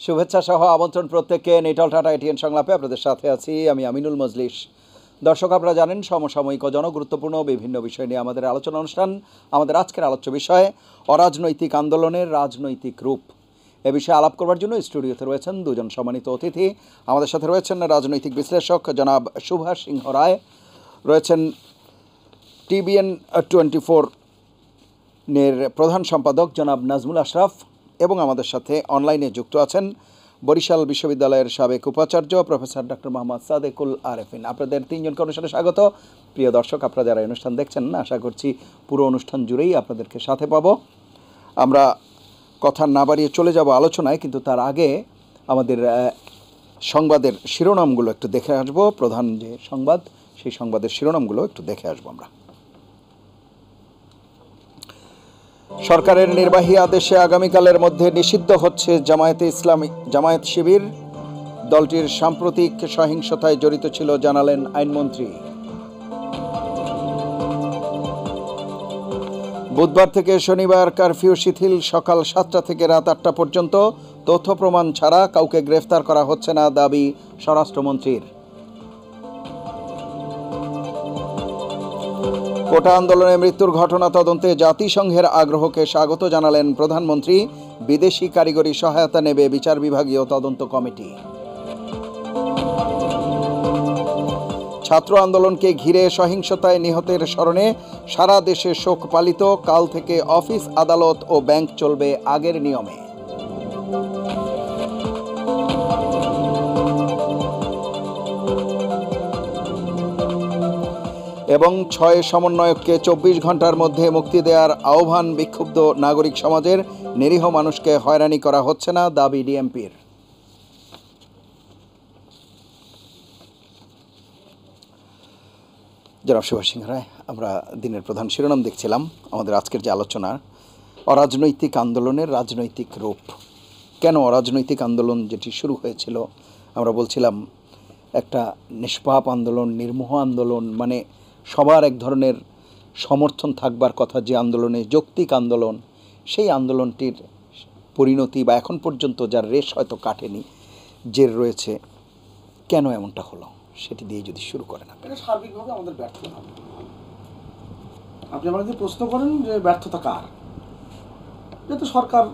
শুভেচ্ছা সহ আমন্ত্রণ প্রত্যেককে নিটল টাটা এটিএন সংলাপে আপনাদের সাথে আছি আমি আমিনুল মজলিস। দর্শক, আপনারা জানেন সমসাময়িক ও জনগুরুত্বপূর্ণ বিভিন্ন বিষয় নিয়ে আমাদের আলোচনা অনুষ্ঠান। আমাদের আজকের আলোচ্য বিষয় অরাজনৈতিক আন্দোলনের রাজনৈতিক রূপ। এ বিষয়ে আলাপ করবার জন্য স্টুডিওতে রয়েছেন দুজন সম্মানিত অতিথি। আমাদের সাথে রয়েছেন রাজনৈতিক বিশ্লেষক জনাব সুভাষ সিংহ রায়, রয়েছেন টিবিএন 24 এর প্রধান সম্পাদক জনাব নাজমুল আশরাফ, এবং আমাদের সাথে অনলাইনে যুক্ত আছেন বরিশাল বিশ্ববিদ্যালয়ের সাবেক উপাচার্য প্রফেসর ডক্টর মোহাম্মদ সাদেকুল আরেফিন। আপনাদের তিনজনকে অনুষ্ঠানে স্বাগত। প্রিয় দর্শক, আপনারা যারা অনুষ্ঠান দেখছেন, আশা করছি পুরো অনুষ্ঠান জুড়েই আপনাদেরকে সাথে পাবো। আমরা কথা না বাড়িয়ে চলে যাব আলোচনায়, কিন্তু তার আগে আমাদের সংবাদের শিরোনামগুলো একটু দেখে আসবো। প্রধান যে সংবাদ, সেই সংবাদের শিরোনামগুলো একটু দেখে আসবো আমরা। সরকারের নির্বাহী আদেশে আগামীকালের মধ্যে নিষিদ্ধ হচ্ছে জামায়াত শিবির। দলটির সাম্প্রতিক সহিংসতায় জড়িত ছিল জানালেন আইনমন্ত্রী। বুধবার থেকে শনিবার কারফিউ শিথিল, সকাল 7টা থেকে রাত 8টা পর্যন্ত। তথ্য প্রমাণ ছাড়া কাউকে গ্রেফতার করা হচ্ছে না, দাবি স্বরাষ্ট্রমন্ত্রীর। কোটা আন্দোলনে মৃত্যুর ঘটনা তদন্তে জাতিসংঘের আগ্রহকে স্বাগত জানালেন প্রধানমন্ত্রী। বিদেশি কারিগরি সহায়তা নেবে বিচার বিভাগীয় তদন্ত কমিটি। ছাত্র আন্দোলনকে ঘিরে সহিংসতায় নিহতের স্মরণে সারা দেশে শোক পালিত। কাল থেকে অফিস, আদালত ও ব্যাংক চলবে আগের নিয়মে। এবং 6 সমন্বয়ককে 24 ঘন্টার মধ্যে মুক্তি দেওয়ার আহ্বান বিক্ষুব্ধ নাগরিক সমাজের। নিরীহ মানুষকে হয়রানি করা হচ্ছে না, দাবি ডিএমপির। জনাব সুভাষ সিংহ রায়, আমরা দিনের প্রধান শিরোনাম দেখছিলাম আমাদের আজকের যে আলোচনা, অরাজনৈতিক আন্দোলনের রাজনৈতিক রূপ। কেন অরাজনৈতিক আন্দোলন যেটি শুরু হয়েছিল, আমরা বলছিলাম একটা নিষ্পাপ আন্দোলন, নির্মোহ আন্দোলন, মানে সবার এক ধরনের সমর্থন থাকবার কথা যে আন্দোলনে, যৌক্তিক আন্দোলন, সেই আন্দোলনটির পরিণতি বা এখন পর্যন্ত যার রেশ হয়তো কাটেনি, জের রয়েছে, কেন এমনটা হলো সেটি দিয়ে যদি শুরু করেন। এটা সার্বিকভাবে আমাদের ব্যর্থতা। আপনি আমাকে প্রশ্ন করেন যে ব্যর্থতা কার, যেহেতু সরকার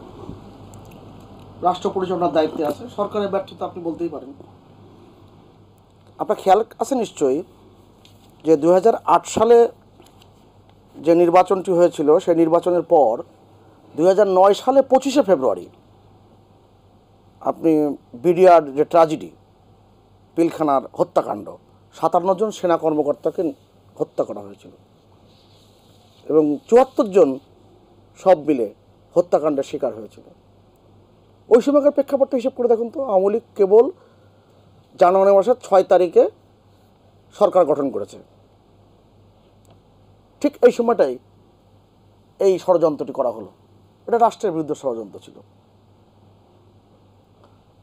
রাষ্ট্র পরিচালনার দায়িত্বে আছে, সরকারের ব্যর্থতা আপনি বলতেই পারেন। আপনার খেয়াল আছে নিশ্চয়ই যে 2008 সালে যে নির্বাচনটি হয়েছিল, সেই নির্বাচনের পর 2009 সালে 25শে ফেব্রুয়ারি আপনি বিডিআর যে ট্র্যাজেডি, পিলখানার হত্যাকাণ্ড, 57 জন সেনা কর্মকর্তাকে হত্যা করা হয়েছিল এবং 74 জন সব মিলে হত্যাকাণ্ডের শিকার হয়েছিল। ওই সময়কার প্রেক্ষাপটটা হিসেব করে দেখুন তো, আওয়ামী লীগ কেবল জানুয়ারি মাসের 6 তারিখে সরকার গঠন করেছে। ঠিক এই সময়টাই এই ষড়যন্ত্রটি করা হলো। এটা রাষ্ট্রের বিরুদ্ধে ষড়যন্ত্র ছিল।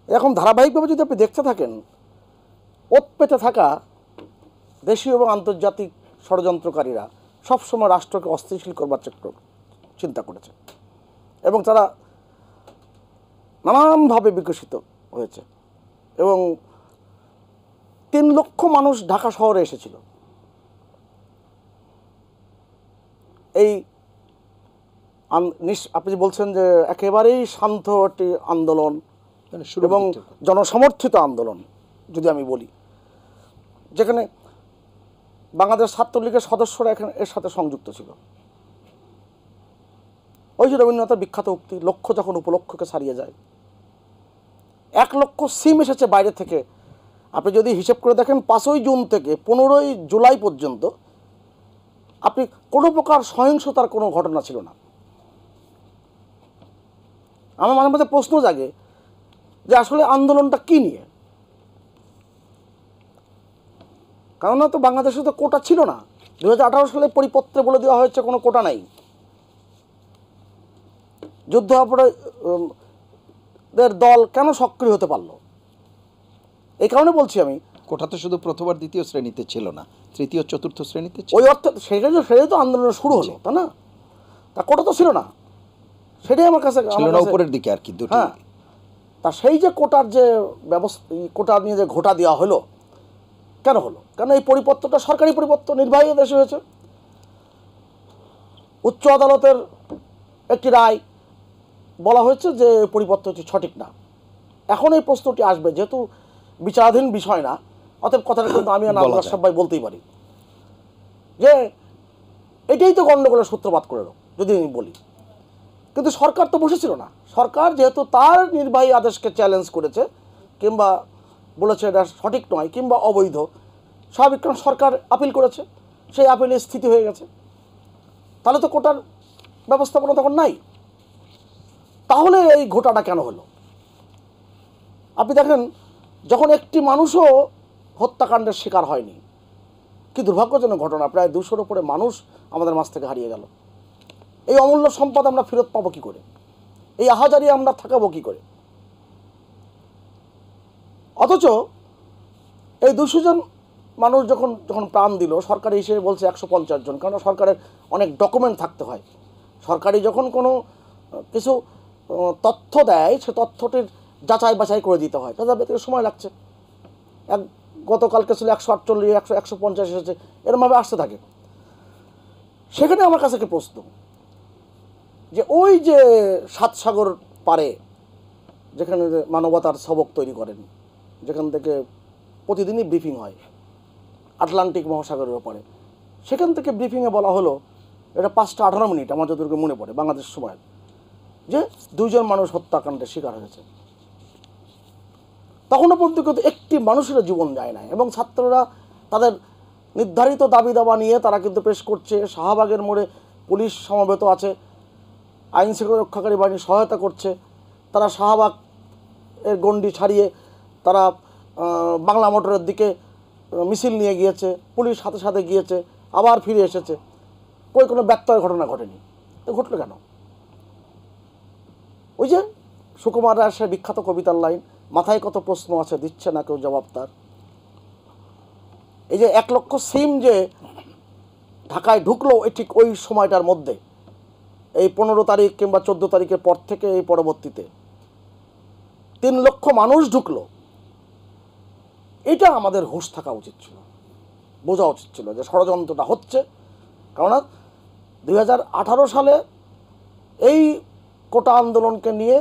এখন ধারাবাহিকভাবে যদি আপনি দেখতে থাকেন, ওত পেতে থাকা দেশীয় এবং আন্তর্জাতিক ষড়যন্ত্রকারীরা সবসময় রাষ্ট্রকে অস্থিতিশীল করবার চিন্তা করেছে এবং তারা নানানভাবে বিকশিত হয়েছে। এবং 3 লক্ষ মানুষ ঢাকা শহরে এসেছিল এই আপনি বলছেন যে একেবারেই শান্ত একটি আন্দোলন এবং জনসমর্থিত আন্দোলন যদি আমি বলি, যেখানে বাংলাদেশ ছাত্রলীগের সদস্যরা এখানে এর সাথে সংযুক্ত ছিল। ওই যে রবীন্দ্রনাথের বিখ্যাত উক্তি, লক্ষ্য যখন উপলক্ষ্যকে ছাড়িয়ে যায়। 1 লক্ষ সিম এসেছে বাইরে থেকে। আপনি যদি হিসেব করে দেখেন 5ই জুন থেকে 15ই জুলাই পর্যন্ত আপনি কোনো প্রকার সহিংসতার কোনো ঘটনা ছিল না। আমার মাঝে মাঝে প্রশ্ন জাগে যে আসলে আন্দোলনটা কী নিয়ে, কেননা তো বাংলাদেশে তো কোটা ছিল না। 2018 সালে পরিপত্রে বলে দেওয়া হয়েছে কোনো কোটা নাই। যুদ্ধ অপরাধীদের দল কেন সক্রিয় হতে পারলো? এই কারণে বলছি আমি, কোটা তো শুধু প্রথম আর দ্বিতীয় শ্রেণীতে ছিল না, তৃতীয় চতুর্থ শ্রেণীতে ছিল। ওই অর্থে সেটাই তো আন্দোলন শুরু হলো, তাই না? তা কোটা তো ছিল না, সেটাই আমার কাছে ছিল না, উপরের দিকে আর কি দুটো। হ্যাঁ, তা সেই যে কোটার যে ব্যবস্থা, কোটা নিয়ে যে ঘোটা দেওয়া হলো, কেন হলো? কেন এই পরিপত্রটা সরকারি পরিপত্র, নির্বাহী আদেশে হয়েছে। উচ্চ আদালতের একটি রায় বলা হয়েছে যে পরিপত্রটি সঠিক না। এখন এই প্রশ্নটি আসবে, যেহেতু বিচারাধীন বিষয় না, অতএব কথাটা কিন্তু আমি আর নাজমুল আশরাফ ভাই বলতেই পারি যে এটাই তো গণ্ডগোলের সূত্রপাত করে এলো, যদি আমি বলি। কিন্তু সরকার তো বসেছিল না। সরকার যেহেতু তার নির্বাহী আদেশকে চ্যালেঞ্জ করেছে, কিংবা বলেছে এটা সঠিক নয় কিংবা অবৈধ, স্বাভাবিক কারণ সরকার আপিল করেছে, সেই আপিলে স্থিতি হয়ে গেছে। তাহলে তো কোটার ব্যবস্থাপনা তখন নাই। তাহলে এই ঘোটাটা কেন হলো? আপনি দেখেন, যখন একটি মানুষও হত্যাকাণ্ডের শিকার হয়নি, কি দুর্ভাগ্যজনক ঘটনা, প্রায় 200-র উপরে মানুষ আমাদের মাঝ থেকে হারিয়ে গেল। এই অমূল্য সম্পদ আমরা ফেরত পাবো কী করে? এই আহাজারি আমরা থাকাবো কী করে? অথচ এই 200 জন মানুষ যখন যখন প্রাণ দিল, সরকারি হিসেবে বলছে 150 জন, কারণ সরকারের অনেক ডকুমেন্ট থাকতে হয়। সরকারি যখন কোনো কিছু তথ্য দেয়, সে তথ্যটির যাচাই বাছাই করে দিতে হয়, তাদের থেকে সময় লাগছে। গতকালকে ছিল 148, 150 এসেছে, এরমভাবে আসতে থাকে। সেখানে আমার কাছে একটা প্রশ্ন, যে ওই যে 7 সাগর পারে যেখানে মানবতার সবক তৈরি করেন, যেখান থেকে প্রতিদিনই ব্রিফিং হয় আটলান্টিক মহাসাগরের ওপরে, সেখান থেকে ব্রিফিংয়ে বলা হলো, এটা 5টা 18 মিনিট আমার যতটুকু মনে পড়ে বাংলাদেশ সময়, যে 2 জন মানুষ হত্যাকাণ্ডের শিকার হয়েছে। তখনও পর্যন্ত কিন্তু একটি মানুষের জীবন যায় না, এবং ছাত্ররা তাদের নির্ধারিত দাবি দাবা নিয়ে তারা কিন্তু পেশ করছে। শাহবাগের মোড়ে পুলিশ সমবেত আছে, আইন শৃঙ্খলা রক্ষাকারী বাহিনী সহায়তা করছে। তারা শাহবাগ এর গণ্ডি ছাড়িয়ে তারা বাংলা মোটরের দিকে মিছিল নিয়ে গিয়েছে, পুলিশ সাথে সাথে গিয়েছে, আবার ফিরে এসেছে। কোনো ব্যত্যয়ের ঘটনা ঘটেনি। তো ঘটলো কেন? ওই যে সুকুমার রায়ের সে বিখ্যাত কবিতার লাইন, মাথায় কত প্রশ্ন আছে দিচ্ছে না কেউ জবাব তার। এই যে 1 লক্ষ সিম যে ঢাকায় ঢুকলো ঠিক ওই সময়টার মধ্যে, এই 15 তারিখ কিংবা 14 তারিখের পর থেকে এই পরবর্তীতে 3 লক্ষ মানুষ ঢুকলো। এটা আমাদের হুঁশ থাকা উচিত ছিল, বোঝা উচিত ছিল যে ষড়যন্ত্রটা হচ্ছে। কারণ 2018 সালে এই কোটা আন্দোলনকে নিয়ে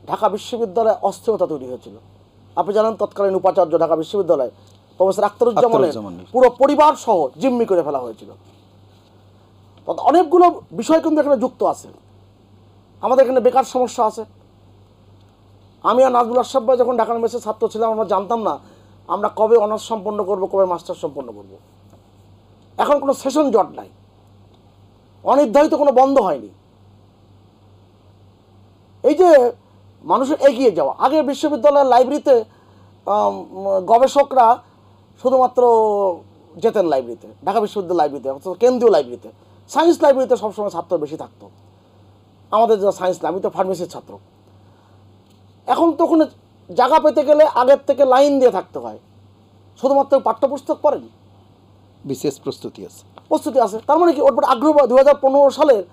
ঢাকা বিশ্ববিদ্যালয়ে অস্থিরতা তৈরি হয়েছিল। আপনি জানেন, তৎকালীন উপাচার্য ঢাকা বিশ্ববিদ্যালয় প্রফেসর আখতারুজ্জামানের পুরো পরিবার সহ জিম্মি করে ফেলা হয়েছিল। অনেকগুলো বিষয় কিন্তু এখানে যুক্ত আছে। আমাদের এখানে বেকার সমস্যা আছে। আমি আর নাজমুল আশরাফ ভাই যখন ঢাকা মেসে ছাত্র ছিলাম, আমরা জানতাম না আমরা কবে অনার্স সম্পন্ন করব, কবে মাস্টার্স সম্পন্ন করব। এখন কোনো সেশন জট নাই, অনির্ধারিত কোনো বন্ধ হয়নি। এই যে মানুষের এগিয়ে যাওয়া, আগে বিশ্ববিদ্যালয়ের লাইব্রেরিতে গবেষকরা শুধুমাত্র যেতেন লাইব্রেরিতে, ঢাকা বিশ্ববিদ্যালয় লাইব্রেরিতে, কেন্দ্রীয় লাইব্রেরিতে। সায়েন্স লাইব্রেরিতে সবসময় ছাত্র বেশি থাকতো। আমাদের যা সায়েন্স, আমি তো ফার্মেসির ছাত্র। এখন তখন জায়গা পেতে গেলে আগের থেকে লাইন দিয়ে থাকতে হয়। শুধুমাত্র পাঠ্যপুস্তক পড়েন, বিশেষ প্রস্তুতি আছে। তার মানে কি, ওর পর আগ্রহ 2015 সালের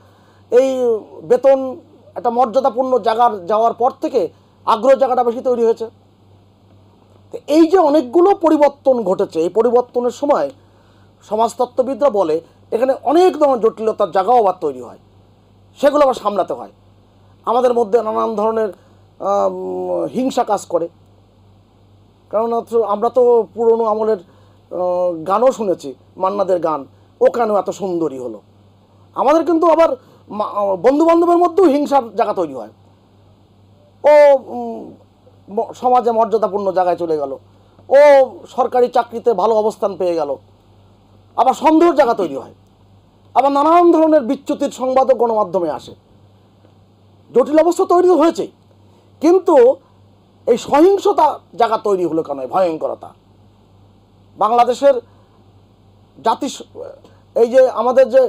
এই বেতন একটা মর্যাদাপূর্ণ যাওয়ার পর থেকে আগ্রহ জায়গাটা বেশি তৈরি হয়েছে। তো এই যে অনেকগুলো পরিবর্তন ঘটেছে, এই পরিবর্তনের সময় সমাজতত্ত্ববিদরা বলে এখানে অনেক ধরনের জটিলতার জায়গাও আবার তৈরি হয়, সেগুলো আবার সামলাতে হয়। আমাদের মধ্যে নানান ধরনের হিংসা কাজ করে। কারণ আমরা তো পুরনো আমলের গানও শুনেছি, মান্নাদের গান, ও কেন এত সুন্দরী হলো। আমাদের কিন্তু আবার বন্ধুবান্ধবের মধ্যেও হিংসার জায়গা তৈরি হয়। ও সমাজে মর্যাদাপূর্ণ জায়গায় চলে গেল, ও সরকারি চাকরিতে ভালো অবস্থান পেয়ে গেল, আবার সন্দেহের জায়গা তৈরি হয়। আবার নানান ধরনের বিচ্যুতির সংবাদও গণমাধ্যমে আসে। জটিল অবস্থা তৈরি হয়েছে, কিন্তু এই সহিংসতা জায়গা তৈরি হলো কেন? ভয়ঙ্করতা। বাংলাদেশের জাতি, এই যে আমাদের যে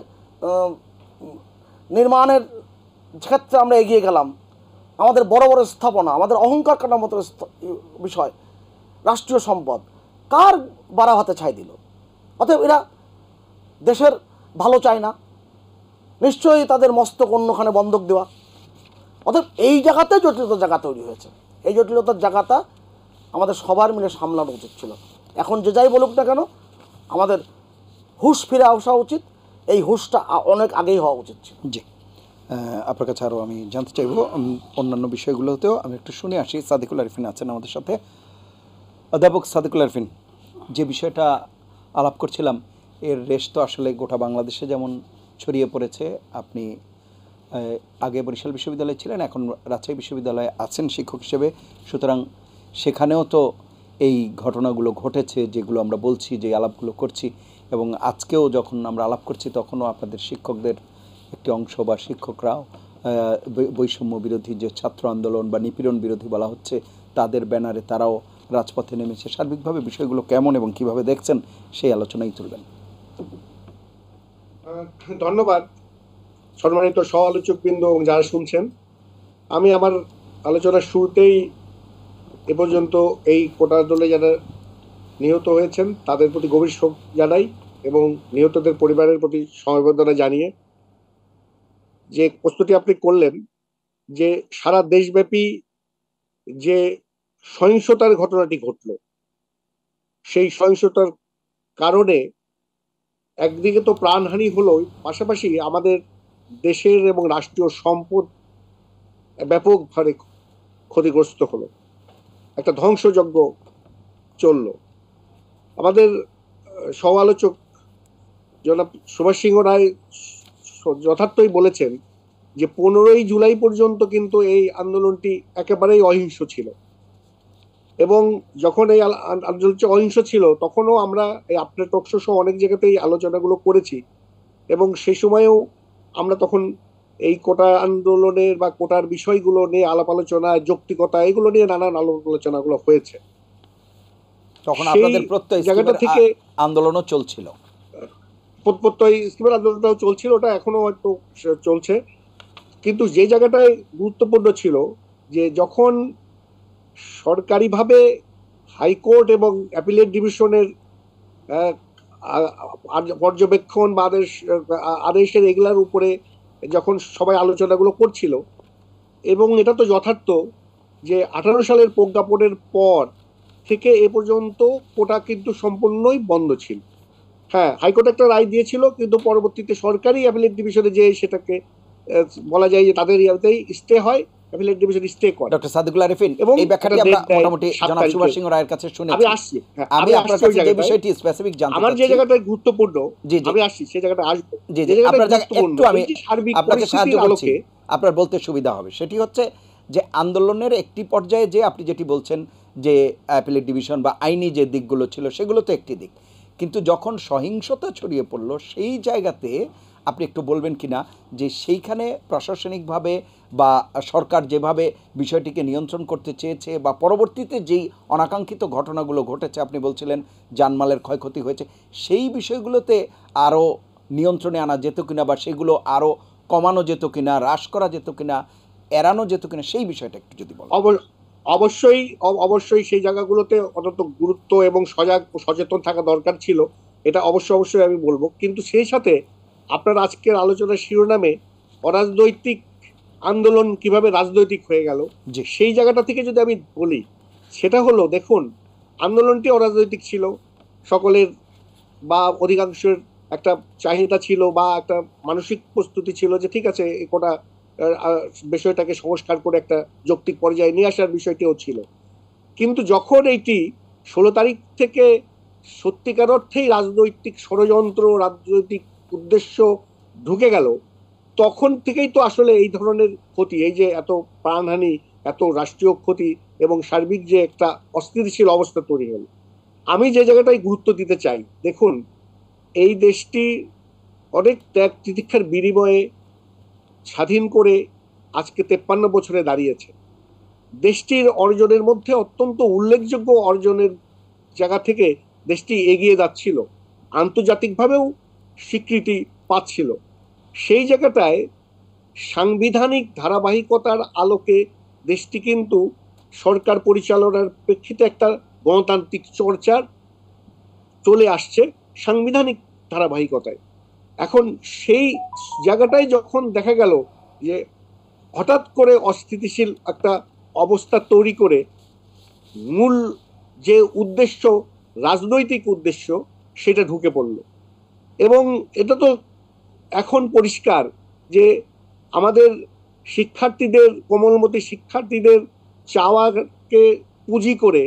নির্মাণের ক্ষেত্রে আমরা এগিয়ে গেলাম, আমাদের বড় বড় স্থাপনা, আমাদের অহংকার কাটার মতো বিষয়, রাষ্ট্রীয় সম্পদ কার বাড়া হাতে ছাই দিল? অতএব এরা দেশের ভালো চায় না, নিশ্চয়ই তাদের মস্তক অন্যখানে বন্ধক দেওয়া। অতএব এই জায়গাতে জটিলতা জায়গা তৈরি হয়েছে। এই জটিলতার জায়গাটা আমাদের সবার মিলে সামলানো উচিত ছিল। এখন যে যাই বলুক না কেন, আমাদের হুঁশ ফিরে আসা উচিত, এই হুঁশটা অনেক আগেই হওয়া উচিত ছিল। জি, আপনার কাছে আরও আমি জানতে চাইব অন্যান্য বিষয়গুলোতেও। আমি একটু শুনে আসি। সাদিকুল আরিফিন আছেন আমাদের সাথে। অধ্যাপক সাদিকুল আরিফিন, যে বিষয়টা আলাপ করছিলাম, এর রেশ তো আসলে গোটা বাংলাদেশে যেমন ছড়িয়ে পড়েছে। আপনি আগে বরিশাল বিশ্ববিদ্যালয়ে ছিলেন, এখন রাজশাহী বিশ্ববিদ্যালয়ে আছেন শিক্ষক হিসেবে, সুতরাং সেখানেও তো এই ঘটনাগুলো ঘটেছে যেগুলো আমরা বলছি, যে আলাপগুলো করছি, এবং আজকেও যখন আমরা আলাপ করছি তখনও আপনাদের শিক্ষকদের একটি অংশ বা শিক্ষকরাও বৈষম্য বিরোধী যে ছাত্র আন্দোলন বা নিপীড়ন বিরোধী বলা হচ্ছে, তাদের ব্যানারে তারাও রাজপথে নেমেছে। সার্বিকভাবে বিষয়গুলো কেমন এবং কিভাবে দেখছেন, সেই আলোচনাই তুলবেন। ধন্যবাদ সম্মানিত সহ-আলোচকবৃন্দ এবং যারা শুনছেন। আমি আমার আলোচনার শুরুতেই এ পর্যন্ত এই কোটা আন্দোলনে যারা নিহত হয়েছেন তাদের প্রতি গভীর শোক জানাই এবং নিহতদের পরিবারের প্রতি সমবেদনা জানিয়ে যে প্রশ্নটি আপনি করলেন, যে সারা দেশব্যাপী যে সহিংসতার ঘটনাটি ঘটল, সেই সহিংসতার কারণে একদিকে তো প্রাণহানি হলো, পাশাপাশি আমাদের দেশের এবং রাষ্ট্রীয় সম্পদ ব্যাপকভাবে ক্ষতিগ্রস্ত হলো, একটা ধ্বংসযজ্ঞ চলল। আমাদের সমালোচক জনাব সুভাষ সিংহ রায় যথার্থই বলেছেন যে 15ই জুলাই পর্যন্ত কিন্তু এই আন্দোলনটি একেবারেই অহিংস ছিল, এবং যখন এই আন্দোলনটি অহিংস ছিল তখনও আমরা এই আপনার টকশো সহ অনেক জায়গাতেই আলোচনাগুলো করেছি, এবং সেই সময়েও আমরা তখন এই কোটা আন্দোলনের বা কোটার বিষয়গুলো নিয়ে আলাপ আলোচনা, যৌক্তিকতা, এগুলো নিয়ে নানান আলোচনাগুলো হয়েছে। তখন আপনাদের প্রত্যয় জায়গাটা থেকে আন্দোলনও চলছিল, প্রত্যয় স্কিমের আন্দোলনটাও চলছিল, ওটা এখনো হয়তো চলছে। কিন্তু যে জায়গাটায় গুরুত্বপূর্ণ ছিল, যে যখন সরকারিভাবে হাইকোর্ট এবং অ্যাপিলেট ডিভিশনের পর্যবেক্ষণ বা আদেশের এগুলার উপরে যখন সবাই আলোচনাগুলো করছিল, এবং এটা তো যথার্থ যে 18 সালের প্রজ্ঞাপনের পর থেকে এ পর্যন্ত কোটা কিন্তু সম্পূর্ণই বন্ধ ছিল। হ্যাঁ, হাইকোর্ট একটা রায় দিয়েছিল, কিন্তু পরবর্তীতে সরকারি অ্যাপিলেট ডিভিশনে যে সেটাকে বলা যায় যে তাদের ইয়াতেই স্টে হয়, অ্যাপিলেট ডিভিশন স্টে করে। ডক্টর সাদিকুল আরিফিন, এই ব্যাখ্যাটি আমরা মোটামুটি জনাব সুভাষ সিংহ রায়ের কাছে শুনেছি। আমি আসছি, আমি আপনার কাছে যে বিষয়টি স্পেসিফিক জানতে চাচ্ছি, আমার যে জায়গাটা গুরুত্বপূর্ণ, আমি আসছি সেই জায়গাটা আসবো। জি জি, আপনার জায়গা একটু আমি আপনাকে সাহায্য করছি, আপনার বলতে সুবিধা হবে। সেটি হচ্ছে যে আন্দোলনের একটি পর্যায়ে যে আপনি যেটি বলছেন যে অ্যাপিলেট ডিভিশন বা আইনি যে দিকগুলো ছিল সেগুলো তো একটি দিক, কিন্তু যখন সহিংসতা ছড়িয়ে পড়ল সেই জায়গাতে আপনি একটু বলবেন কিনা যে সেইখানে প্রশাসনিকভাবে বা সরকার যেভাবে বিষয়টিকে নিয়ন্ত্রণ করতে চেয়েছে বা পরবর্তীতে যেই অনাকাঙ্ক্ষিত ঘটনাগুলো ঘটেছে, আপনি বলছিলেন জানমালের ক্ষয়ক্ষতি হয়েছে, সেই বিষয়গুলোতে আরও নিয়ন্ত্রণে আনা যেত কিনা বা সেগুলো আরও কমানো যেত কিনা, হ্রাস করা যেত কিনা, এড়ানো যেত কিনা, সেই বিষয়টা একটু যদি বলেন। অবশ্যই অবশ্যই সেই জায়গাগুলোতে অত্যন্ত গুরুত্ব এবং সচেতন থাকা দরকার ছিল, এটা অবশ্যই আমি বলবো। কিন্তু সেই সাথে আপনার আজকের আলোচনার শিরোনামে অরাজনৈতিক আন্দোলন কিভাবে রাজনৈতিক হয়ে গেল, সেই জায়গাটা থেকে যদি আমি বলি, সেটা হলো, দেখুন, আন্দোলনটি অরাজনৈতিক ছিল, সকলের বা অধিকাংশের একটা চাহিদা ছিল বা একটা মানসিক প্রস্তুতি ছিল যে ঠিক আছে এই কোটা বিষয়টাকে সংস্কার করে একটা যৌক্তিক পর্যায়ে নিয়ে আসার বিষয়টিও ছিল। কিন্তু যখন এইটি 16 তারিখ থেকে সত্যিকার অর্থেই রাজনৈতিক ষড়যন্ত্র, রাজনৈতিক উদ্দেশ্য ঢুকে গেল, তখন থেকেই তো আসলে এই ধরনের ক্ষতি, এই যে এত প্রাণহানি, এত রাষ্ট্রীয় ক্ষতি এবং সার্বিক যে একটা অস্থিতিশীল অবস্থা তৈরি হলো। আমি যে জায়গাটায় গুরুত্ব দিতে চাই, দেখুন, এই দেশটি অনেক ত্যাগ তিতিক্ষার বিনিময়ে স্বাধীন করে আজকে 53 বছরে দাঁড়িয়েছে। দেশটির অর্জনের মধ্যে অত্যন্ত উল্লেখযোগ্য অর্জনের জায়গা থেকে দেশটি এগিয়ে যাচ্ছিল, আন্তর্জাতিকভাবেও স্বীকৃতি পাচ্ছিল। সেই জায়গাটায় সাংবিধানিক ধারাবাহিকতার আলোকে দেশটি কিন্তু সরকার পরিচালনার প্রেক্ষিতে একটা গণতান্ত্রিক চর্চার চলে আসছে সাংবিধানিক ধারাবাহিকতায়। এখন সেই জায়গাটায় যখন দেখা গেল যে হঠাৎ করে অস্থিতিশীল একটা অবস্থা তৈরি করে মূল যে উদ্দেশ্য, রাজনৈতিক উদ্দেশ্য, সেটা ঢুকে পড়ল। এবং এটা তো এখন পরিষ্কার যে আমাদের শিক্ষার্থীদের, কোমলমতি শিক্ষার্থীদের চাওয়াকে পুঁজি করে,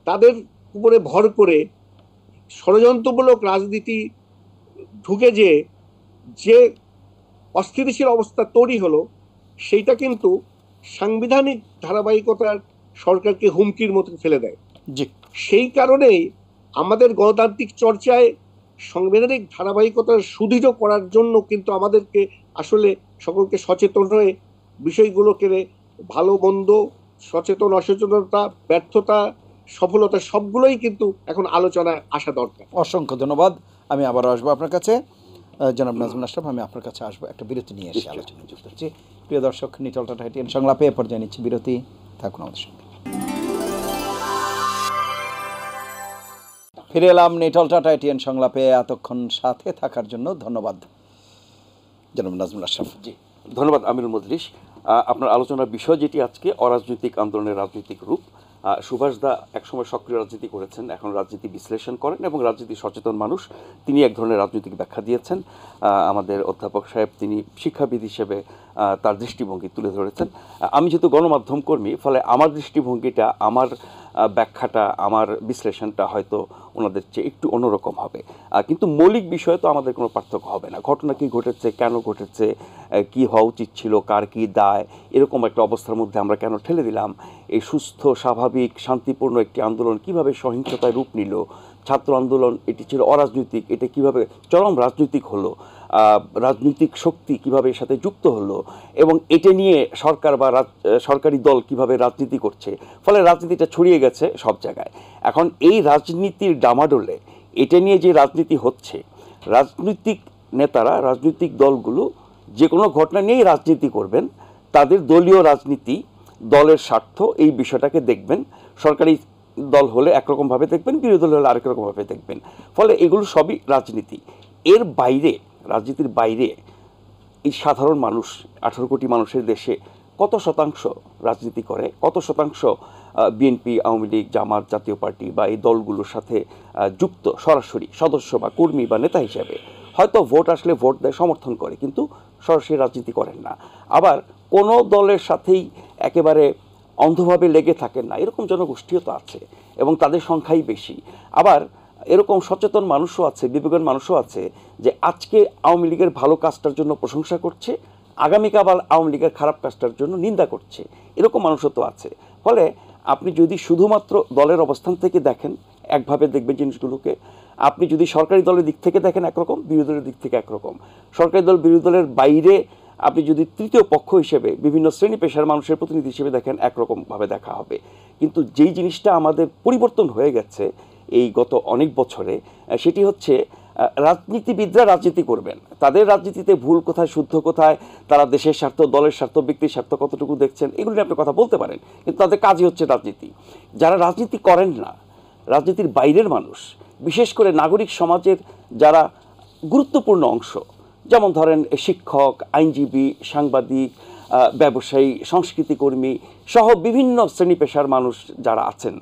তাদের উপরে ভর করে ষড়যন্ত্রমূলক রাজনীতি ঢুকে যে অস্থিতিশীল অবস্থা তৈরি হলো, সেইটা কিন্তু সাংবিধানিক ধারাবাহিকতার সরকারকে হুমকির মতো ফেলে দেয়। জি, সেই কারণেই আমাদের গণতান্ত্রিক চর্চায় সাংবিধানিক ধারাবাহিকতা সুদৃঢ় করার জন্য কিন্তু আমাদেরকে আসলে সকলকে সচেতন হয়ে বিষয়গুলোকে, ভালো মন্দ, সচেতন অসচেতনতা, ব্যর্থতা, সফলতা, সবগুলোই কিন্তু এখন আলোচনায় আসা দরকার। অসংখ্য ধন্যবাদ। আমি আবার আসবো আপনার কাছে। জনাব নাজমুল আশরাফ, আমি আপনার কাছে আসবো, একটা বিরতি নিয়ে এসে আলোচনায় যুক্ত হচ্ছি। প্রিয় দর্শক, নিটল টাটা এটিএন সংলাপে এ পর্যায়ে নিচ্ছি বিরতি। থাকুন আমাদের সঙ্গে। ফিরে এলাম নিটল টাটা এটিএন সংলাপে। এতক্ষণ সাথে থাকার জন্য ধন্যবাদ জনাব নাজমুল আশরাফ। জি, ধন্যবাদ আমিনুল মজলিস। আপনার আলোচনার বিষয় যেটি আজকে অরাজনৈতিক আন্দোলনের রাজনৈতিক রূপ। সুভাষ দা একসময় সক্রিয় রাজনীতি করেছেন, এখন রাজনীতি বিশ্লেষণ করেন এবং রাজনীতি সচেতন মানুষ। তিনি এক ধরনের রাজনৈতিক ব্যাখ্যা দিয়েছেন। আমাদের অধ্যাপক সাহেব তিনি শিক্ষাবিদ হিসেবে তার দৃষ্টিভঙ্গি তুলে ধরেছেন। আমি যেহেতু গণমাধ্যম কর্মী, ফলে আমার দৃষ্টিভঙ্গিটা, আমার ব্যাখ্যাটা, আমার বিশ্লেষণটা হয়তো ওনাদের চেয়ে একটু অন্যরকম হবে। কিন্তু মৌলিক বিষয়ে তো আমাদের কোনো পার্থক্য হবে না। ঘটনা কী ঘটেছে, কেন ঘটেছে, কি হওয়া উচিত ছিল, কার কী দায়, এরকম একটা অবস্থার মধ্যে আমরা কেন ঠেলে দিলাম, এই সুস্থ স্বাভাবিক শান্তিপূর্ণ একটি আন্দোলন কিভাবে সহিংসতায় রূপ নিল, ছাত্র আন্দোলন এটি ছিল অরাজনৈতিক, এটা কিভাবে চরম রাজনৈতিক হলো, রাজনৈতিক শক্তি কিভাবে এর সাথে যুক্ত হলো, এবং এটা নিয়ে সরকার বা সরকারি দল কিভাবে রাজনীতি করছে, ফলে রাজনীতিটা ছড়িয়ে গেছে সব জায়গায়। এখন এই রাজনীতির ডামাডোলে এটা নিয়ে যে রাজনীতি হচ্ছে, রাজনৈতিক নেতারা, রাজনৈতিক দলগুলো যে কোনো ঘটনা নিয়েই রাজনীতি করবেন। তাদের দলীয় রাজনীতি, দলের স্বার্থ, এই বিষয়টাকে দেখবেন। সরকারি দল হলে একরকমভাবে দেখবেন, বিরোধী দল হলে আরেক রকমভাবে দেখবেন। ফলে এগুলো সবই রাজনীতি। এর বাইরে, রাজনীতির বাইরে এই সাধারণ মানুষ, 18 কোটি মানুষের দেশে কত শতাংশ রাজনীতি করে, কত শতাংশ বিএনপি, আওয়ামী লীগ, জামাত, জাতীয় পার্টি বা এই দলগুলোর সাথে যুক্ত সরাসরি সদস্য বা কর্মী বা নেতা হিসেবে, হয়তো ভোট আসলে ভোট দেয়, সমর্থন করে, কিন্তু সরাসরি রাজনীতি করেন না। আবার কোনো দলের সাথেই একেবারে অন্ধভাবে লেগে থাকেন না, এরকম জনগোষ্ঠীও তো আছে এবং তাদের সংখ্যাই বেশি। আবার এরকম সচেতন মানুষও আছে, বিবেকবান মানুষও আছে, যে আজকে আওয়ামী লীগের ভালো কাজটার জন্য প্রশংসা করছে, আগামীকাল আবার আওয়ামী লীগের খারাপ কাজটার জন্য নিন্দা করছে, এরকম মানুষও তো আছে। ফলে আপনি যদি শুধুমাত্র দলের অবস্থান থেকে দেখেন, একভাবে দেখবেন জিনিসগুলোকে। আপনি যদি সরকারি দলের দিক থেকে দেখেন একরকম, বিরোধী দলের দিক থেকে একরকম। সরকারি দল, বিরোধী দলের বাইরে আপনি যদি তৃতীয় পক্ষ হিসেবে বিভিন্ন শ্রেণী পেশার মানুষের প্রতিনিধি হিসেবে দেখেন, একরকমভাবে দেখা হবে। কিন্তু যেই জিনিসটা আমাদের পরিবর্তন হয়ে গেছে এই গত অনেক বছরে, সেটি হচ্ছে রাজনীতিবিদরা রাজনীতি করবেন, তাদের রাজনীতিতে ভুল কোথায়, শুদ্ধ কোথায়, তারা দেশের স্বার্থ, দলের স্বার্থ, ব্যক্তির স্বার্থ কতটুকু দেখছেন, এগুলো নিয়ে আপনি কথা বলতে পারেন, কিন্তু তাদের কাজই হচ্ছে রাজনীতি। যারা রাজনীতি করেন না, রাজনীতির বাইরের মানুষ, বিশেষ করে নাগরিক সমাজের যারা গুরুত্বপূর্ণ অংশ, যেমন ধরেন শিক্ষক, আইনজীবী, সাংবাদিক, ব্যবসায়ী, সংস্কৃতিকর্মী সহ বিভিন্ন শ্রেণী পেশার মানুষ যারা আছেন,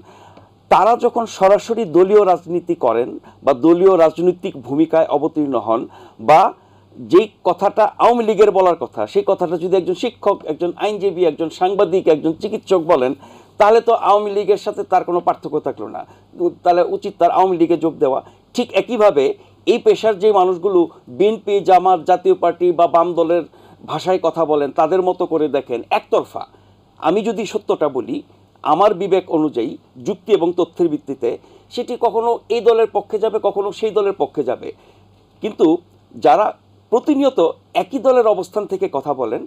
তারা যখন সরাসরি দলীয় রাজনীতি করেন বা দলীয় রাজনৈতিক ভূমিকায় অবতীর্ণ হন, বা যেই কথাটা আওয়ামী লীগের বলার কথা, সেই কথাটা যদি একজন শিক্ষক, একজন আইনজীবী, একজন সাংবাদিক, একজন চিকিৎসক বলেন, তাহলে তো আওয়ামী লীগের সাথে তার কোনো পার্থক্য থাকলো না, তাহলে উচিত তার আওয়ামী লীগে যোগ দেওয়া। ঠিক একইভাবে এই পেশার যে মানুষগুলো বিএনপি, জামাত, জাতীয় পার্টি বা বাম দলের ভাষায় কথা বলেন, তাদের মতো করে দেখেন একতরফা। আমি যদি সত্যটা বলি, আমার বিবেক অনুযায়ী, যুক্তি এবং তথ্যের ভিত্তিতে, সেটি কখনো এই দলের পক্ষে যাবে, কখনো সেই দলের পক্ষে যাবে। কিন্তু যারা প্রতিনিয়ত একই দলের অবস্থান থেকে কথা বলেন,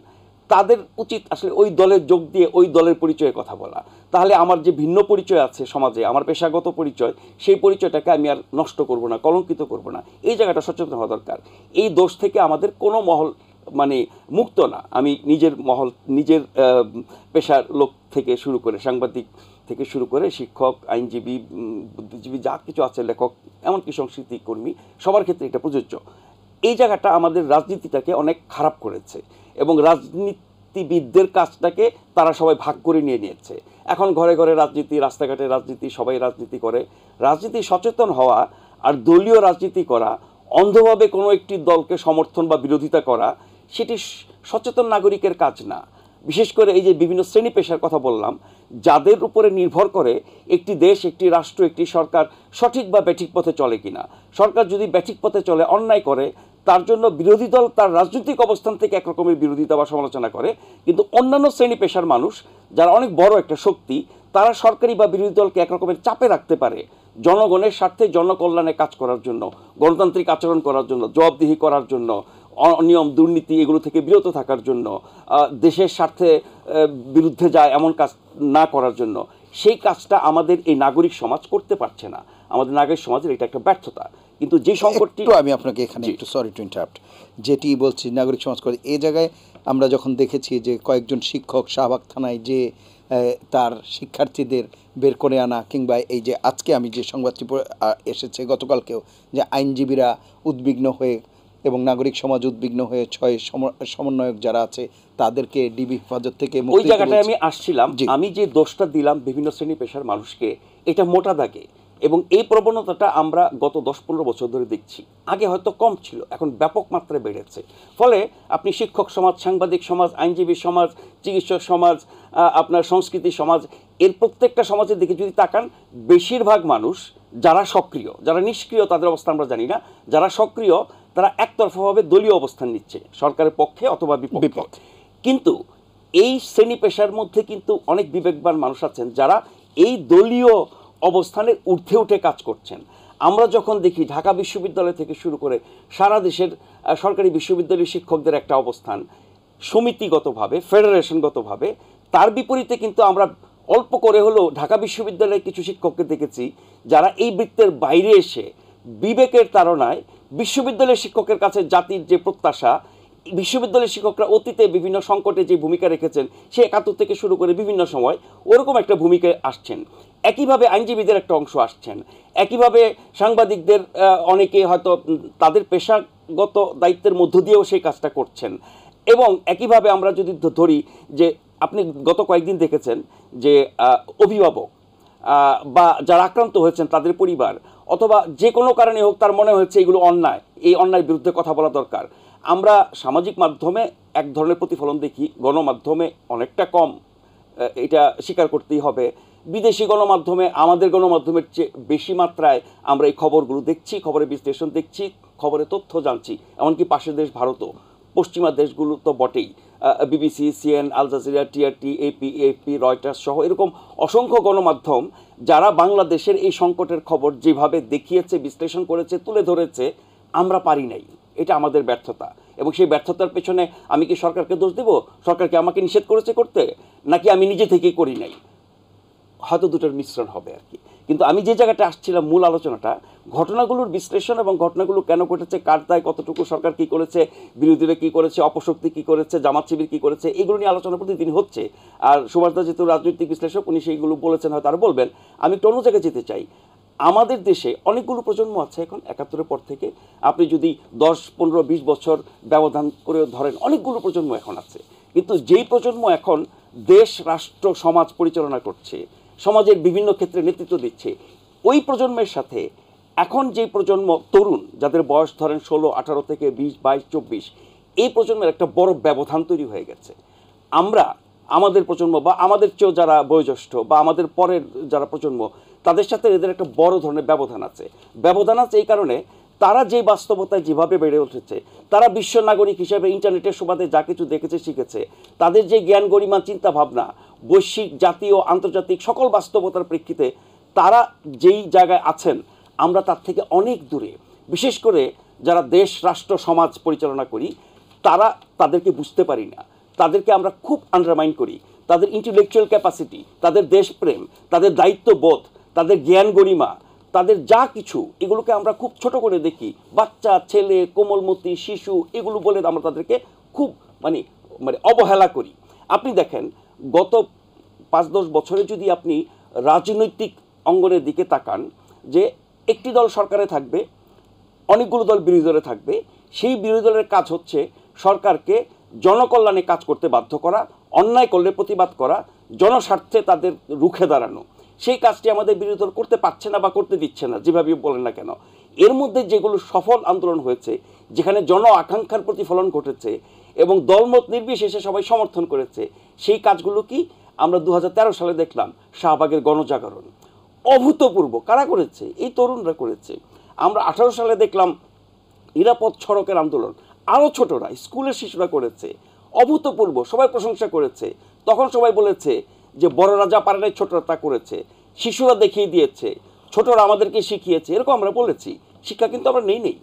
তাদের উচিত আসলে ওই দলে যোগ দিয়ে ওই দলের পরিচয়ে কথা বলা। তাহলে আমার যে ভিন্ন পরিচয় আছে সমাজে, আমার পেশাগত পরিচয়, সেই পরিচয়টাকে আমি আর নষ্ট করব না, কলঙ্কিত করব না। এই জায়গাটা সচেতন হওয়া দরকার। এই দোষ থেকে আমাদের কোনো মহল মানে মুক্ত না। আমি নিজের মহল, নিজের পেশার লোক থেকে শুরু করে, সাংবাদিক থেকে শুরু করে শিক্ষক, আইনজীবী, বুদ্ধিজীবী, যা কিছু আছে, লেখক, এমনকি সংস্কৃতি কর্মী, সবার ক্ষেত্রে এটা প্রযোজ্য। এই জায়গাটা আমাদের রাজনীতিটাকে অনেক খারাপ করেছে এবং রাজনীতিবিদদের কাজটাকে তারা সবাই ভাগ করে নিয়ে নিয়েছে। এখন ঘরে ঘরে রাজনীতি, রাস্তাঘাটে রাজনীতি, সবাই রাজনীতি করে। রাজনীতি সচেতন হওয়া আর দলীয় রাজনীতি করা, অন্ধভাবে কোনো একটি দলকে সমর্থন বা বিরোধিতা করা, সেটি সচেতন নাগরিকের কাজ না। বিশেষ করে এই যে বিভিন্ন শ্রেণী পেশার কথা বললাম, যাদের উপরে নির্ভর করে একটি দেশ, একটি রাষ্ট্র, একটি সরকার সঠিক বা ব্যাঠিক পথে চলে কিনা। সরকার যদি ব্যাঠিক পথে চলে, অন্যায় করে, তার জন্য বিরোধী দল তার রাজনৈতিক অবস্থান থেকে একরকমের বিরোধিতা বা সমালোচনা করে, কিন্তু অন্যান্য শ্রেণী পেশার মানুষ যারা অনেক বড় একটা শক্তি, তারা সরকারি বা বিরোধী দলকে একরকমের চাপে রাখতে পারে জনগণের স্বার্থে, জনকল্যাণে কাজ করার জন্য, গণতান্ত্রিক আচরণ করার জন্য, জবাবদিহি করার জন্য, অনিয়ম দুর্নীতি এগুলো থেকে বিরত থাকার জন্য, দেশের স্বার্থে বিরুদ্ধে যায় এমন কাজ না করার জন্য। সেই কাজটা আমাদের এই নাগরিক সমাজ করতে পারছে না। আমাদের নাগরিক সমাজের এটা একটা ব্যর্থতা। কিন্তু যে সংকটটি, একটু আমি আপনাকে এখানে একটু সরি টু ইন্টারাপ্ট, যেটি বলছি নাগরিক সমাজ করে, এই জায়গায় আমরা যখন দেখেছি যে কয়েকজন শিক্ষক শাহবাগ থানায় যে তার শিক্ষার্থীদের বের করে আনা, কিংবা এই যে আজকে আমি যে সংবাদটি এসেছে গতকালকেও, যে আইনজীবীরা উদ্বিগ্ন হয়ে এবং নাগরিক সমাজ উদ্বিগ্ন হয়ে 6 সমন্বয়ক যারা আছে তাদেরকে ডিবি হেফাজত থেকে ওই মুক্তি জায়গাটায় আমি আসছিলাম। জি। আমি যে দোষটা দিলাম বিভিন্ন শ্রেণী পেশার মানুষকে, এটা মোটা দাগে, এবং এই প্রবণতাটা আমরা গত 10-15 বছর ধরে দেখছি। আগে হয়তো কম ছিল, এখন ব্যাপক মাত্রায় বেড়েছে। ফলে আপনি শিক্ষক সমাজ, সাংবাদিক সমাজ, আইনজীবী সমাজ, চিকিৎসক সমাজ, আপনার সংস্কৃতি সমাজ, এর প্রত্যেকটা সমাজের দিকে যদি তাকান, বেশিরভাগ মানুষ যারা সক্রিয়, যারা নিষ্ক্রিয় তাদের অবস্থা আমরা জানি না, যারা সক্রিয় তারা একতরফাভাবে দলীয় অবস্থান নিচ্ছে, সরকারের পক্ষে অথবা বিপক্ষে। কিন্তু এই শ্রেণী পেশার মধ্যে কিন্তু অনেক বিবেকবান মানুষ আছেন যারা এই দলীয় অবস্থানের ঊর্ধ্বে উঠে কাজ করছেন। আমরা যখন দেখি ঢাকা বিশ্ববিদ্যালয় থেকে শুরু করে সারা দেশের সরকারি বিশ্ববিদ্যালয়ের শিক্ষকদের একটা অবস্থান সমিতিগতভাবে, ফেডারেশনগতভাবে, তার বিপরীতে কিন্তু আমরা অল্প করে হলেও ঢাকা বিশ্ববিদ্যালয়ের কিছু শিক্ষককে দেখেছি যারা এই বৃত্তের বাইরে এসে বিবেকের তাড়নায় বিশ্ববিদ্যালয়ের শিক্ষকের কাছে জাতির যে প্রত্যাশা, বিশ্ববিদ্যালয়ের শিক্ষকরা অতীতে বিভিন্ন সংকটে যে ভূমিকা রেখেছেন, সে 71 থেকে শুরু করে বিভিন্ন সময় ওরকম একটা ভূমিকায় আসছেন। একইভাবে আইনজীবীদের একটা অংশ আসছেন, একইভাবে সাংবাদিকদের অনেকে হয়তো তাদের পেশাগত দায়িত্বের মধ্য দিয়েও সেই কাজটা করছেন। এবং একইভাবে আমরা যদি ধরি যে আপনি গত কয়েকদিন দেখেছেন যে অভিভাবক বা যারা আক্রান্ত হয়েছেন তাদের পরিবার, অথবা যে কোনো কারণে হোক তার মনে হয়েছে এগুলো অন্যায়, এই অন্যায়ের বিরুদ্ধে কথা বলা দরকার। আমরা সামাজিক মাধ্যমে এক ধরনের প্রতিফলন দেখি, গণমাধ্যমে অনেকটা কম, এটা স্বীকার করতেই হবে। বিদেশি গণমাধ্যমে আমাদের গণমাধ্যমের চেয়ে বেশি মাত্রায় আমরা এই খবরগুলো দেখছি, খবরের বিশ্লেষণ দেখছি, খবরের তথ্য জানছি। এমনকি পাশের দেশ ভারতও, পশ্চিমা দেশগুলো তো বটেই, BBC, CNN, Al Jazeera, TRT, AP, Reuters সহ এরকম অসংখ্য গণমাধ্যম যারা বাংলাদেশের এই সংকটের খবর যেভাবে দেখিয়েছে, বিশ্লেষণ করেছে, তুলে ধরেছে, আমরা পারি নাই। এটা আমাদের ব্যর্থতা। এবং সেই ব্যর্থতার পেছনে আমি কি সরকারকে দোষ দেব? সরকারকে আমাকে নিষেধ করেছে করতে, নাকি আমি নিজে থেকেই করি নাই? হয়তো দুটোর মিশ্রণ হবে আর কি। কিন্তু আমি যে জায়গাটা আসছিলাম, মূল আলোচনাটা ঘটনাগুলোর বিশ্লেষণ এবং ঘটনাগুলো কেন ঘটেছে, কার দায় কতটুকু, সরকার কী করেছে, বিরোধীরা কী করেছে, অপশক্তি কী করেছে, জামাত শিবির কী করেছে, এগুলো নিয়ে আলোচনা প্রতিদিন হচ্ছে। আর সুভাষদা যেহেতু রাজনৈতিক বিশ্লেষক, উনি সেইগুলো বলেছেন, হয়তো আরও বলবেন। আমি একটু অন্য জায়গায় যেতে চাই। আমাদের দেশে অনেকগুলো প্রজন্ম আছে এখন 71-এর পর থেকে, আপনি যদি 10, 15, 20 বছর ব্যবধান করে ধরেন, অনেকগুলো প্রজন্ম এখন আছে। কিন্তু যেই প্রজন্ম এখন দেশ, রাষ্ট্র, সমাজ পরিচালনা করছে, সমাজের বিভিন্ন ক্ষেত্রে নেতৃত্ব দিচ্ছে, ওই প্রজন্মের সাথে এখন যে প্রজন্ম তরুণ, যাদের বয়স ধরেন 16, 18 থেকে 20, 22, 24, এই প্রজন্মের একটা বড় ব্যবধান তৈরি হয়ে গেছে। আমরা আমাদের প্রজন্ম বা আমাদের চেয়েও যারা বয়োজ্যেষ্ঠ বা আমাদের পরের যারা প্রজন্ম, তাদের সাথে এদের একটা বড় ধরনের ব্যবধান আছে। ব্যবধান আছে এই কারণে, তারা যে বাস্তবতায় যেভাবে বেড়ে উঠেছে, তারা বিশ্ব নাগরিক হিসেবে ইন্টারনেটের সুবাদে যা কিছু দেখেছে, শিখেছে, তাদের যে জ্ঞান, গরিমা, চিন্তা ভাবনা, বৈশ্বিক, জাতীয়, আন্তর্জাতিক সকল বাস্তবতার প্রেক্ষিতে তারা যেই জায়গায় আছেন, আমরা তার থেকে অনেক দূরে। বিশেষ করে যারা দেশ, রাষ্ট্র, সমাজ পরিচালনা করি, তাদেরকে বুঝতে পারি না, তাদেরকে আমরা খুব আন্ডারমাইন করি। তাদের ইন্টেলেকচুয়াল ক্যাপাসিটি, তাদের দেশপ্রেম, তাদের দায়িত্ববোধ, তাদের জ্ঞান, গরিমা, তাদের যা কিছু, এগুলোকে আমরা খুব ছোট করে দেখি। বাচ্চা, ছেলে, কোমলমতি, শিশু, এগুলো বলে আমরা তাদেরকে খুব মানে অবহেলা করি। আপনি দেখেন গত 5-10 বছরে যদি আপনি রাজনৈতিক অঙ্গনের দিকে তাকান, যে একটি দল সরকারে থাকবে, অনেকগুলো দল বিরোধী দলে থাকবে, সেই বিরোধী দলের কাজ হচ্ছে সরকারকে জনকল্যাণে কাজ করতে বাধ্য করা, অন্যায় করলে প্রতিবাদ করা, জনস্বার্থে তাদের রুখে দাঁড়ানো, সেই কাজটি আমাদের বিরোধী দল করতে পারছে না বা করতে দিচ্ছে না, যেভাবে বলেন না কেন। এর মধ্যে যেগুলো সফল আন্দোলন হয়েছে, যেখানে জন আকাঙ্ক্ষার প্রতিফলন ঘটেছে এবং দলমত নির্বিশেষে সবাই সমর্থন করেছে, সেই কাজগুলো কি আমরা 2013 সালে দেখলাম শাহবাগের গণজাগরণ, অভূতপূর্ব। কারা করেছে? এই তরুণরা করেছে। আমরা 18 সালে দেখলাম নিরাপদ সড়কের আন্দোলন, আরও ছোটরা, স্কুলের শিশুরা করেছে, অভূতপূর্ব, সবাই প্রশংসা করেছে। তখন সবাই বলেছে যে বড়রা যা পারে নাই ছোটরা তা করেছে, শিশুরা দেখিয়ে দিয়েছে, ছোটরা আমাদেরকে শিখিয়েছে, এরকম আমরা বলেছি। শিক্ষা কিন্তু আমরা নেই।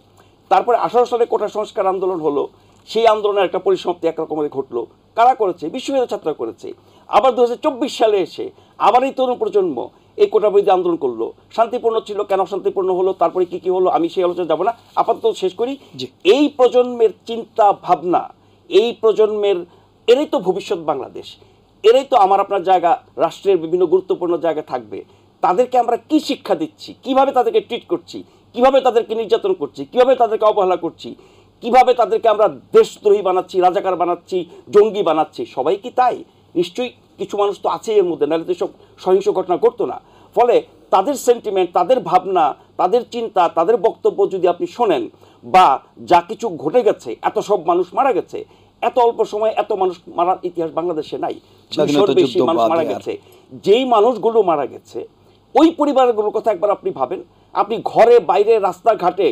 তারপরে 18 সালে কোটা সংস্কার আন্দোলন হলো, সেই আন্দোলনের একটা পরিসমাপ্তি একরকমের ঘটলো। কারা করেছে? বিশ্ববিদ্যালয় ছাত্ররা করেছে। আবার 2024 সালে এসে আবার এই তরুণ প্রজন্ম এই কোটা বিরোধী আন্দোলন করলো। শান্তিপূর্ণ ছিল, কেন শান্তিপূর্ণ হলো, তারপরে কি কি হলো, আমি সেই আলোচনা যাব না, আপাতত শেষ করি। এই প্রজন্মের চিন্তা ভাবনা, এই প্রজন্মের, এরাই তো ভবিষ্যৎ বাংলাদেশ, এরাই তো আমার আপনার জায়গা, রাষ্ট্রের বিভিন্ন গুরুত্বপূর্ণ জায়গা থাকবে। তাদেরকে আমরা কি শিক্ষা দিচ্ছি, কিভাবে তাদেরকে ট্রিট করছি, কিভাবে তাদেরকে নির্যাতন করছি, কিভাবে তাদেরকে অবহেলা করছি, কিভাবে তাদেরকে আমরা দেশদ্রোহী বানাচ্ছি, রাজাকার বানাচ্ছি, জঙ্গি বানাচ্ছি? সবাই কি তাই? নিশ্চয়ই কিছু মানুষ তো আছে এর মধ্যে, নাহলে তো সব সহিংস ঘটনা ঘটতো না। ফলে তাদের সেন্টিমেন্ট, তাদের ভাবনা, তাদের চিন্তা, তাদের বক্তব্য যদি আপনি শোনেন, বা যা কিছু ঘটে গেছে, এত সব মানুষ মারা গেছে, এত অল্প সময় এত মানুষ মারার ইতিহাস বাংলাদেশে নাই। 200 বেশি মানুষ মারা গেছে। যেই মানুষগুলো মারা গেছে, ওই পরিবারগুলোর কথা একবার আপনি ভাবেন। আপনি ঘরে বাইরে রাস্তাঘাটে,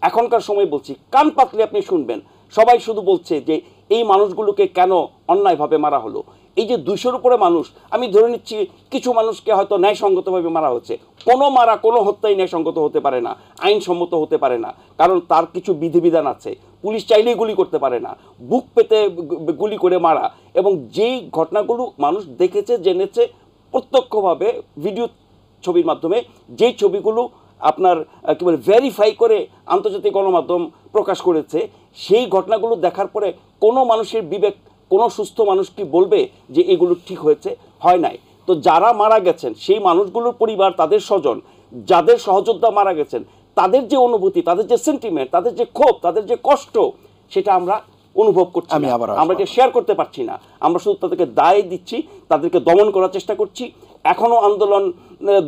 এখনকার সময় বলছি, কান পাতলে আপনি শুনবেন, সবাই শুধু বলছে যে এই মানুষগুলোকে কেন অন্যায়ভাবে মারা হলো। এই যে 200-র উপরে মানুষ, আমি ধরে নিচ্ছি কিছু মানুষকে হয়তো ন্যায়সঙ্গতভাবে মারা হচ্ছে। কোনো হত্যাই ন্যায়সঙ্গত হতে পারে না, আইনসম্মত হতে পারে না, কারণ তার কিছু বিধিবিধান আছে। পুলিশ চাইলেই গুলি করতে পারে না, বুক পেতে গুলি করে মারা। এবং যেই ঘটনাগুলো মানুষ দেখেছে, জেনেছে প্রত্যক্ষভাবে, ভিডিও ছবির মাধ্যমে, যেই ছবিগুলো আপনার কি বলে ভেরিফাই করে আন্তর্জাতিক গণমাধ্যম প্রকাশ করেছে, সেই ঘটনাগুলো দেখার পরে কোনো মানুষের বিবেক, কোনো সুস্থ মানুষ কি বলবে যে এগুলো ঠিক হয়েছে? হয় নাই। তো যারা মারা গেছেন, সেই মানুষগুলোর পরিবার, তাদের স্বজন, যাদের সহযোদ্ধা মারা গেছেন, তাদের যে অনুভূতি, তাদের যে সেন্টিমেন্ট, তাদের যে ক্ষোভ, তাদের যে কষ্ট, সেটা আমরা অনুভব করছি না, আমরা এটা শেয়ার করতে পারছি না। আমরা শুধু তাদেরকে দায় দিচ্ছি, তাদেরকে দমন করার চেষ্টা করছি, এখনও আন্দোলন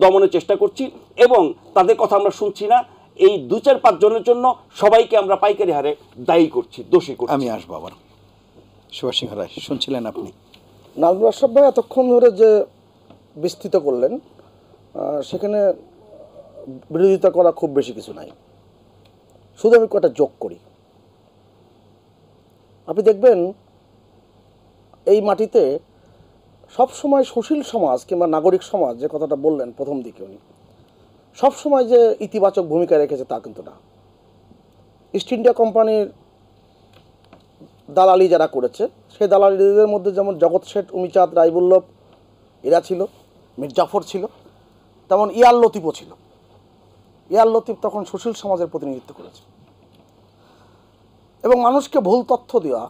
দমনের চেষ্টা করছি, এবং তাদের কথা আমরা শুনছি না। এই 2-4-5 জনের জন্য সবাইকে আমরা পাইকারি হারে দায়ী করছি, দোষী করছি। আমি আসবো আবার। সুভাষ সিংহ রায়, শুনছিলেন আপনি? নাজমুল আশরাফ ভাই এতক্ষণ ধরে যে বিস্তৃত করলেন, সেখানে বিরোধিতা করা খুব বেশি কিছু নাই। শুধু আমি কয়েকটা যোগ করি। আপনি দেখবেন এই মাটিতে সবসময় সুশীল সমাজ কিংবা নাগরিক সমাজ, যে কথাটা বললেন প্রথম দিকে উনি, সবসময় যে ইতিবাচক ভূমিকা রেখেছে তা কিন্তু না। ইস্ট ইন্ডিয়া কোম্পানির দালালি যারা করেছে, সেই দালালিদের মধ্যে যেমন জগৎ শেঠ, উমিচাঁদ, রায়বল্লভ এরা ছিল, মীর জাফর ছিল, তেমন ইয়ার লতিফও ছিল। ইয়ার লতিফ তখন সুশীল সমাজের প্রতিনিধিত্ব করেছে, এবং মানুষকে ভুল তথ্য দেওয়া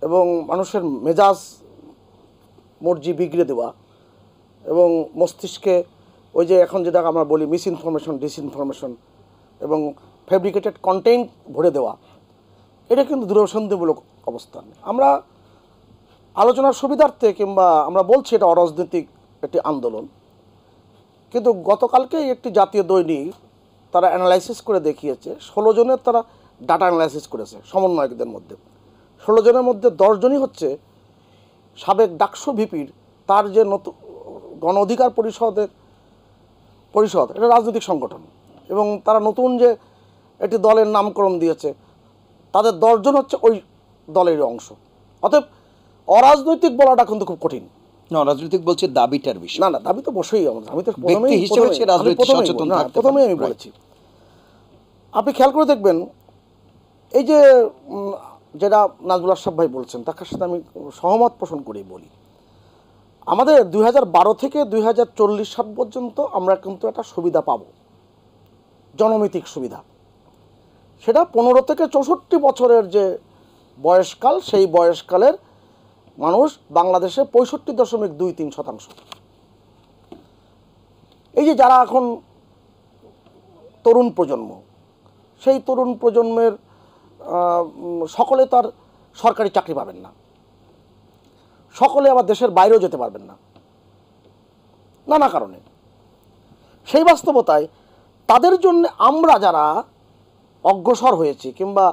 এবং মানুষের মেজাজ মর্জি বিগড়ে দেওয়া এবং মস্তিষ্কে ওই যে এখন যেটা আমরা বলি মিস ইনফরমেশন, ডিসইনফরমেশন এবং ফ্যাব্রিকেটেড কন্টেন্ট ভরে দেওয়া, এটা কিন্তু দুরসন্ধিমূলক অবস্থান। আমরা আলোচনার সুবিধার্থে কিংবা আমরা বলছি এটা অরাজনৈতিক একটি আন্দোলন, কিন্তু গতকালকেই একটি জাতীয় দৈনিক তারা অ্যানালাইসিস করে দেখিয়েছে, 16 জনের তারা ডাটা অ্যানালাইসিস করেছে সমন্বয়কদের মধ্যে। 16 জনের মধ্যে 10 জনই হচ্ছে সাবেক ডাকসু ভিপির, তার যে নতুন গণ অধিকার পরিষদ, এটা রাজনৈতিক সংগঠন, এবং তারা নতুন যে একটি দলের নামকরণ দিয়েছে, তাদের 10 জন হচ্ছে ওই দলের অংশ। অতএব অরাজনৈতিক বলাটা কিন্তু খুব কঠিন। না, রাজনৈতিক বলছে দাবিটার বিষয়। না, দাবি তো বসেই আমাদের, আমি তো ব্যক্তি হিসেবে সে রাজনৈতিক সচেতন থাকতে প্রথমেই আমি বলেছি। আপনি খেয়াল করে দেখবেন এই যে যেটা নাজমুল আশরাফ ভাই বলছেন, তার সাথে আমি সহমত পোষণ করেই বলি, আমাদের 2012 থেকে 2040 সাল পর্যন্ত আমরা কিন্তু একটা সুবিধা পাব, জনমিতিক সুবিধা। সেটা 15 থেকে 64 বছরের যে বয়সকাল, সেই বয়সকালের মানুষ বাংলাদেশে 65.23%। এই যে যারা এখন তরুণ প্রজন্ম, সেই তরুণ প্রজন্মের সকলে তার সরকারি চাকরি পাবেন না, সকলে আবার দেশের বাইরেও যেতে পারবেন না নানা কারণে। সেই বাস্তবতায় তাদের জন্য আমরা যারা অগ্রসর হয়েছি কিংবা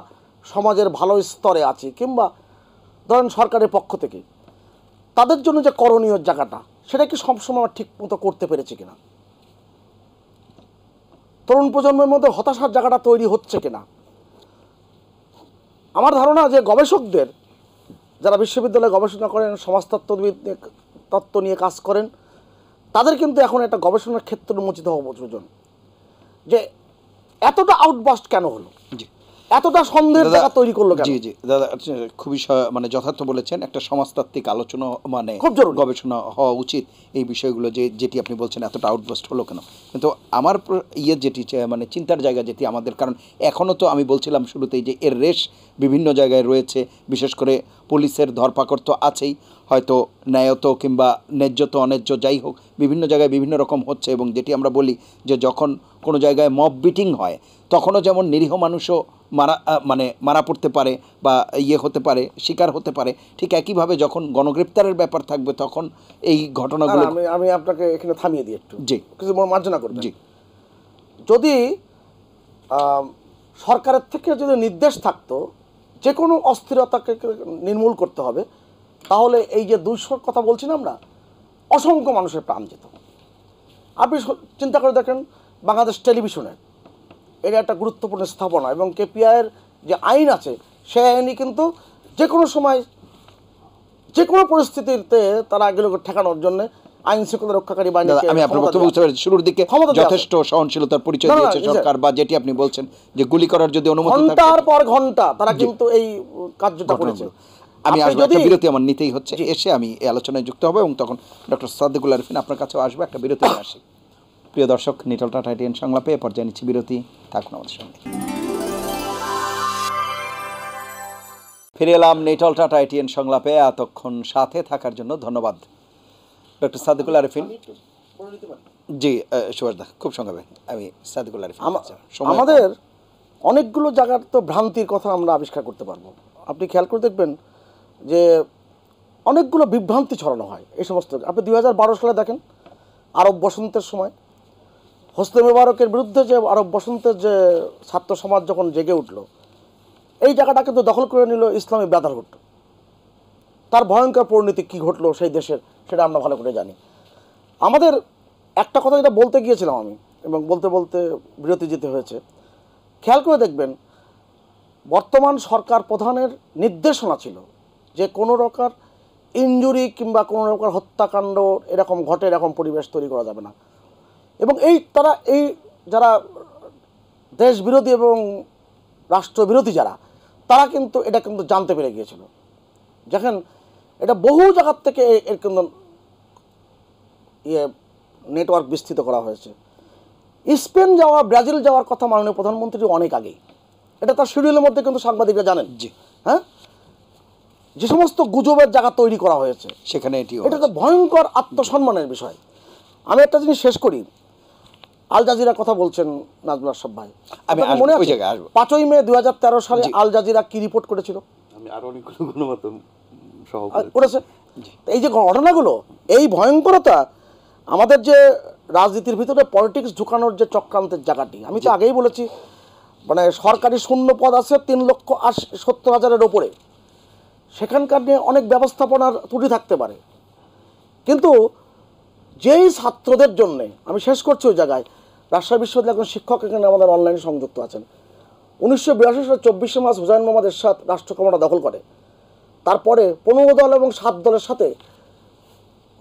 সমাজের ভালো স্তরে আছি কিংবা ধরেন সরকারের পক্ষ থেকে তাদের জন্য যে করণীয় জায়গাটা সেটা কি সবসময় ঠিক মতো করতে পেরেছি কিনা, তরুণ প্রজন্মের মধ্যে হতাশার জায়গাটা তৈরি হচ্ছে কিনা। আমার ধারণা যে গবেষকদের যারা বিশ্ববিদ্যালয়ে গবেষণা করেন, সমাজতত্ত্ববিদ তত্ত্ব নিয়ে কাজ করেন, তাদের কিন্তু এখন একটা গবেষণার ক্ষেত্র উন্মোচিত হওয়া প্রয়োজন যে এতটা আউটবাস্ট কেন হলো, জি এতটা সন্দেহের জায়গা তৈরি করলো কেন। জি জি দাদা, খুবই মানে যথার্থ বলেছেন। একটা সমাজতাত্ত্বিক আলোচনা মানে খুব জরুরি। গবেষণা হওয়া উচিত এই বিষয়গুলো, যেটি আপনি বলছেন এতটা আউটবাস্ট হলো কেন। কিন্তু আমার যেটি মানে চিন্তার জায়গা যেটি আমাদের, কারণ এখনও তো আমি বলছিলাম শুরুতেই যে এর রেশ বিভিন্ন জায়গায় রয়েছে, বিশেষ করে পুলিশের ধরপাকড় তো আছেই, হয়তো ন্যায়ত কিংবা ন্যায্যত অন্যায্য যাই হোক বিভিন্ন জায়গায় বিভিন্ন রকম হচ্ছে। এবং যেটি আমরা বলি যে যখন কোনো জায়গায় মব বিটিং হয় তখনও যেমন নিরীহ মানুষও মারা পড়তে পারে বা হতে পারে, শিকার হতে পারে, ঠিক একইভাবে যখন গণগ্রেপ্তারের ব্যাপার থাকবে তখন এই ঘটনাগুলো। আমি আপনাকে এখানে থামিয়ে দিই একটু, জি কিছু মার্জনা করবেন। জি যদি সরকারের থেকে যদি নির্দেশ থাকতো যে কোনো অস্থিরতাকে নির্মূল করতে হবে, তাহলে এই যে 200 কথা বলছি না আমরা, অসংখ্য মানুষের প্রাণ যেত। আপনি চিন্তা করে দেখেন বাংলাদেশ টেলিভিশনের এটা একটা গুরুত্বপূর্ণ স্থাপনা এবং কেপিআইয়ের যে আইন আছে সেই আইনই কিন্তু যে কোনো সময় যে কোনো পরিস্থিতিতে তারা এগুলোকে ঠেকানোর জন্য আইন শৃঙ্খলা রক্ষাকারী বাহিনীকে। আমি আপনার বক্তব্য বুঝতে পারছি, শুরুর দিকে যথেষ্ট সহনশীলতার পরিচয় দিয়েছে সরকার, বা যেটি আপনি বলছেন যে গুলি করার যদি অনুমতি থাকে ঘন্টার পর ঘন্টা তারা কিন্তু এই কার্যটা করেছে। আমি আসবো, একটা বিরতি আমার নিতেই হচ্ছে, এসে আমি এই আলোচনায় যুক্ত হবো এবং তখন ডক্টর সাদেকুল আরিফিন আপনার কাছেও আসবো। একটা বিরতি আসি। প্রিয় দর্শক, নিটল টাটা এটিএন সংলাপে পর্যায়ে নিচ্ছি বিরতি, থাকুন আমাদের সঙ্গে। ফিরে এলাম নিটল টাটা এটিএন সংলাপে। এতক্ষণ সাথে থাকার জন্য ধন্যবাদ ডক্টর সাদেকুল আরিফিন। জি সুভাষদা, খুব সংক্ষেপে আমি সাদেকুল আরিফিন। আমাদের অনেকগুলো জায়গার তো ভ্রান্তির কথা আমরা আবিষ্কার করতে পারবো। আপনি খেয়াল করে দেখবেন যে অনেকগুলো বিভ্রান্তি ছড়ানো হয় এই সমস্ত। আপনি 2012 সালে দেখেন আরব বসন্তের সময় হোসনে মোবারকের বিরুদ্ধে যে আরব বসন্তের যে ছাত্র সমাজ যখন জেগে উঠলো, এই জায়গাটা কিন্তু দখল করে নিল ইসলামী ব্রাদারহুড। তার ভয়ঙ্কর পরিণতি কী ঘটলো সেই দেশের সেটা আমরা ভালো করে জানি। আমাদের একটা কথা যেটা বলতে গিয়েছিলাম আমি, এবং বলতে বলতে বিরতি যেতে হয়েছে, খেয়াল করে দেখবেন বর্তমান সরকার প্রধানের নির্দেশনা ছিল যে কোনো রকম ইনজুরি কিংবা কোনো রকম হত্যাকাণ্ড এরকম ঘটে এরকম পরিবেশ তৈরি করা যাবে না। এবং তারা যারা দেশবিরোধী এবং রাষ্ট্রবিরোধী তারা কিন্তু এটা কিন্তু জানতে পেরে গিয়েছিল। দেখেন এটা বহু জায়গার থেকে এর কিন্তু নেটওয়ার্ক বিস্তৃত করা হয়েছে। স্পেন যাওয়া, ব্রাজিল যাওয়ার কথা মাননীয় প্রধানমন্ত্রী অনেক আগেই, এটা তার শিডিউলের মধ্যে কিন্তু সাংবাদিকরা জানেন। জি হ্যাঁ, যে সমস্ত গুজবের জায়গা তৈরি করা হয়েছে সেখানে এটা তো ভয়ঙ্কর আত্মসম্মানের বিষয়। আমি একটা জিনিস শেষ করি, আল জাজিরার কথা বলছেন নাজমুল আশরাফ ভাই, আমি মনে আছে 5ই মে 2013 সালে আল জাজিরা কি রিপোর্ট করেছিল? আমি আরো অনেকগুলো গণমাধ্যম সহ করেছে। এই যে ঘটনাগুলো, এই ভয়ঙ্করতা আমাদের যে রাজনীতির ভিতরে পলিটিক্স ঢুকানোর যে চক্রান্তের জায়গাটি, আমি তো আগেই বলেছি, মানে সরকারি শূন্য পদ আছে 3,70,000-এর ওপরে, সেখানকার নিয়ে অনেক ব্যবস্থাপনার ত্রুটি থাকতে পারে। কিন্তু যেই ছাত্রদের জন্যে, আমি শেষ করছি ওই জায়গায়, রাজশাহী বিশ্ববিদ্যালয়ের একজন শিক্ষক এখানে আমাদের অনলাইনে সংযুক্ত আছেন। 1982 সালের 24শে মার্চ হুসাইন মোহাম্মদ এরশাদ রাষ্ট্র ক্ষমতা দখল করে, তারপরে 15 দল এবং 7 দলের সাথে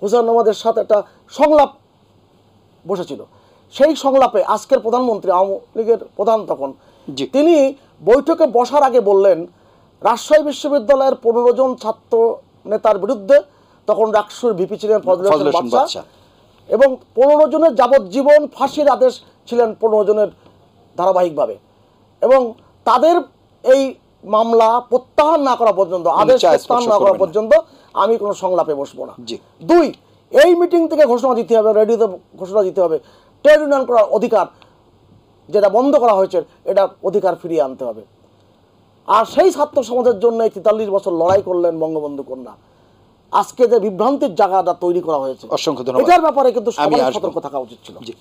হুসাইন মোহাম্মদ এরশাদ একটা সংলাপ বসেছিল। সেই সংলাপে আজকের প্রধানমন্ত্রী, আওয়ামী লীগের প্রধান তখন, তিনি বৈঠকে বসার আগে বললেন রাজশাহী বিশ্ববিদ্যালয়ের 15 জন ছাত্র নেতার বিরুদ্ধে, তখন রাকসুর ভিপি ছিলেন ফজলুল হোসেন বাদশা, এবং 15 জনের যাবজ্জীবন ফাঁসির আদেশ ছিলেন 15 জনের ধারাবাহিকভাবে, এবং তাদের এই মামলা প্রত্যাহার না করা পর্যন্ত, আদেশ প্রত্যাহার না করা পর্যন্ত আমি কোনো সংলাপে বসবো না। 2, এই মিটিং থেকে ঘোষণা দিতে হবে, রেডিওতে ঘোষণা দিতে হবে, ট্রেড ইউনিয়ন করার অধিকার যেটা বন্ধ করা হয়েছে, এটা অধিকার ফিরিয়ে আনতে হবে। আর সেই ছাত্র সমাজের জন্য 43 বছর লড়াই করলেন বঙ্গবন্ধু কন্যা। আজকে যে বিভ্রান্তির জায়গাটা তৈরি করা হয়েছে, অসংখ্য ধন্যবাদ। এটার ব্যাপারে কিন্তু আমি সবাই আসবো। সতর্ক থাকা উচিত ছিল। জি,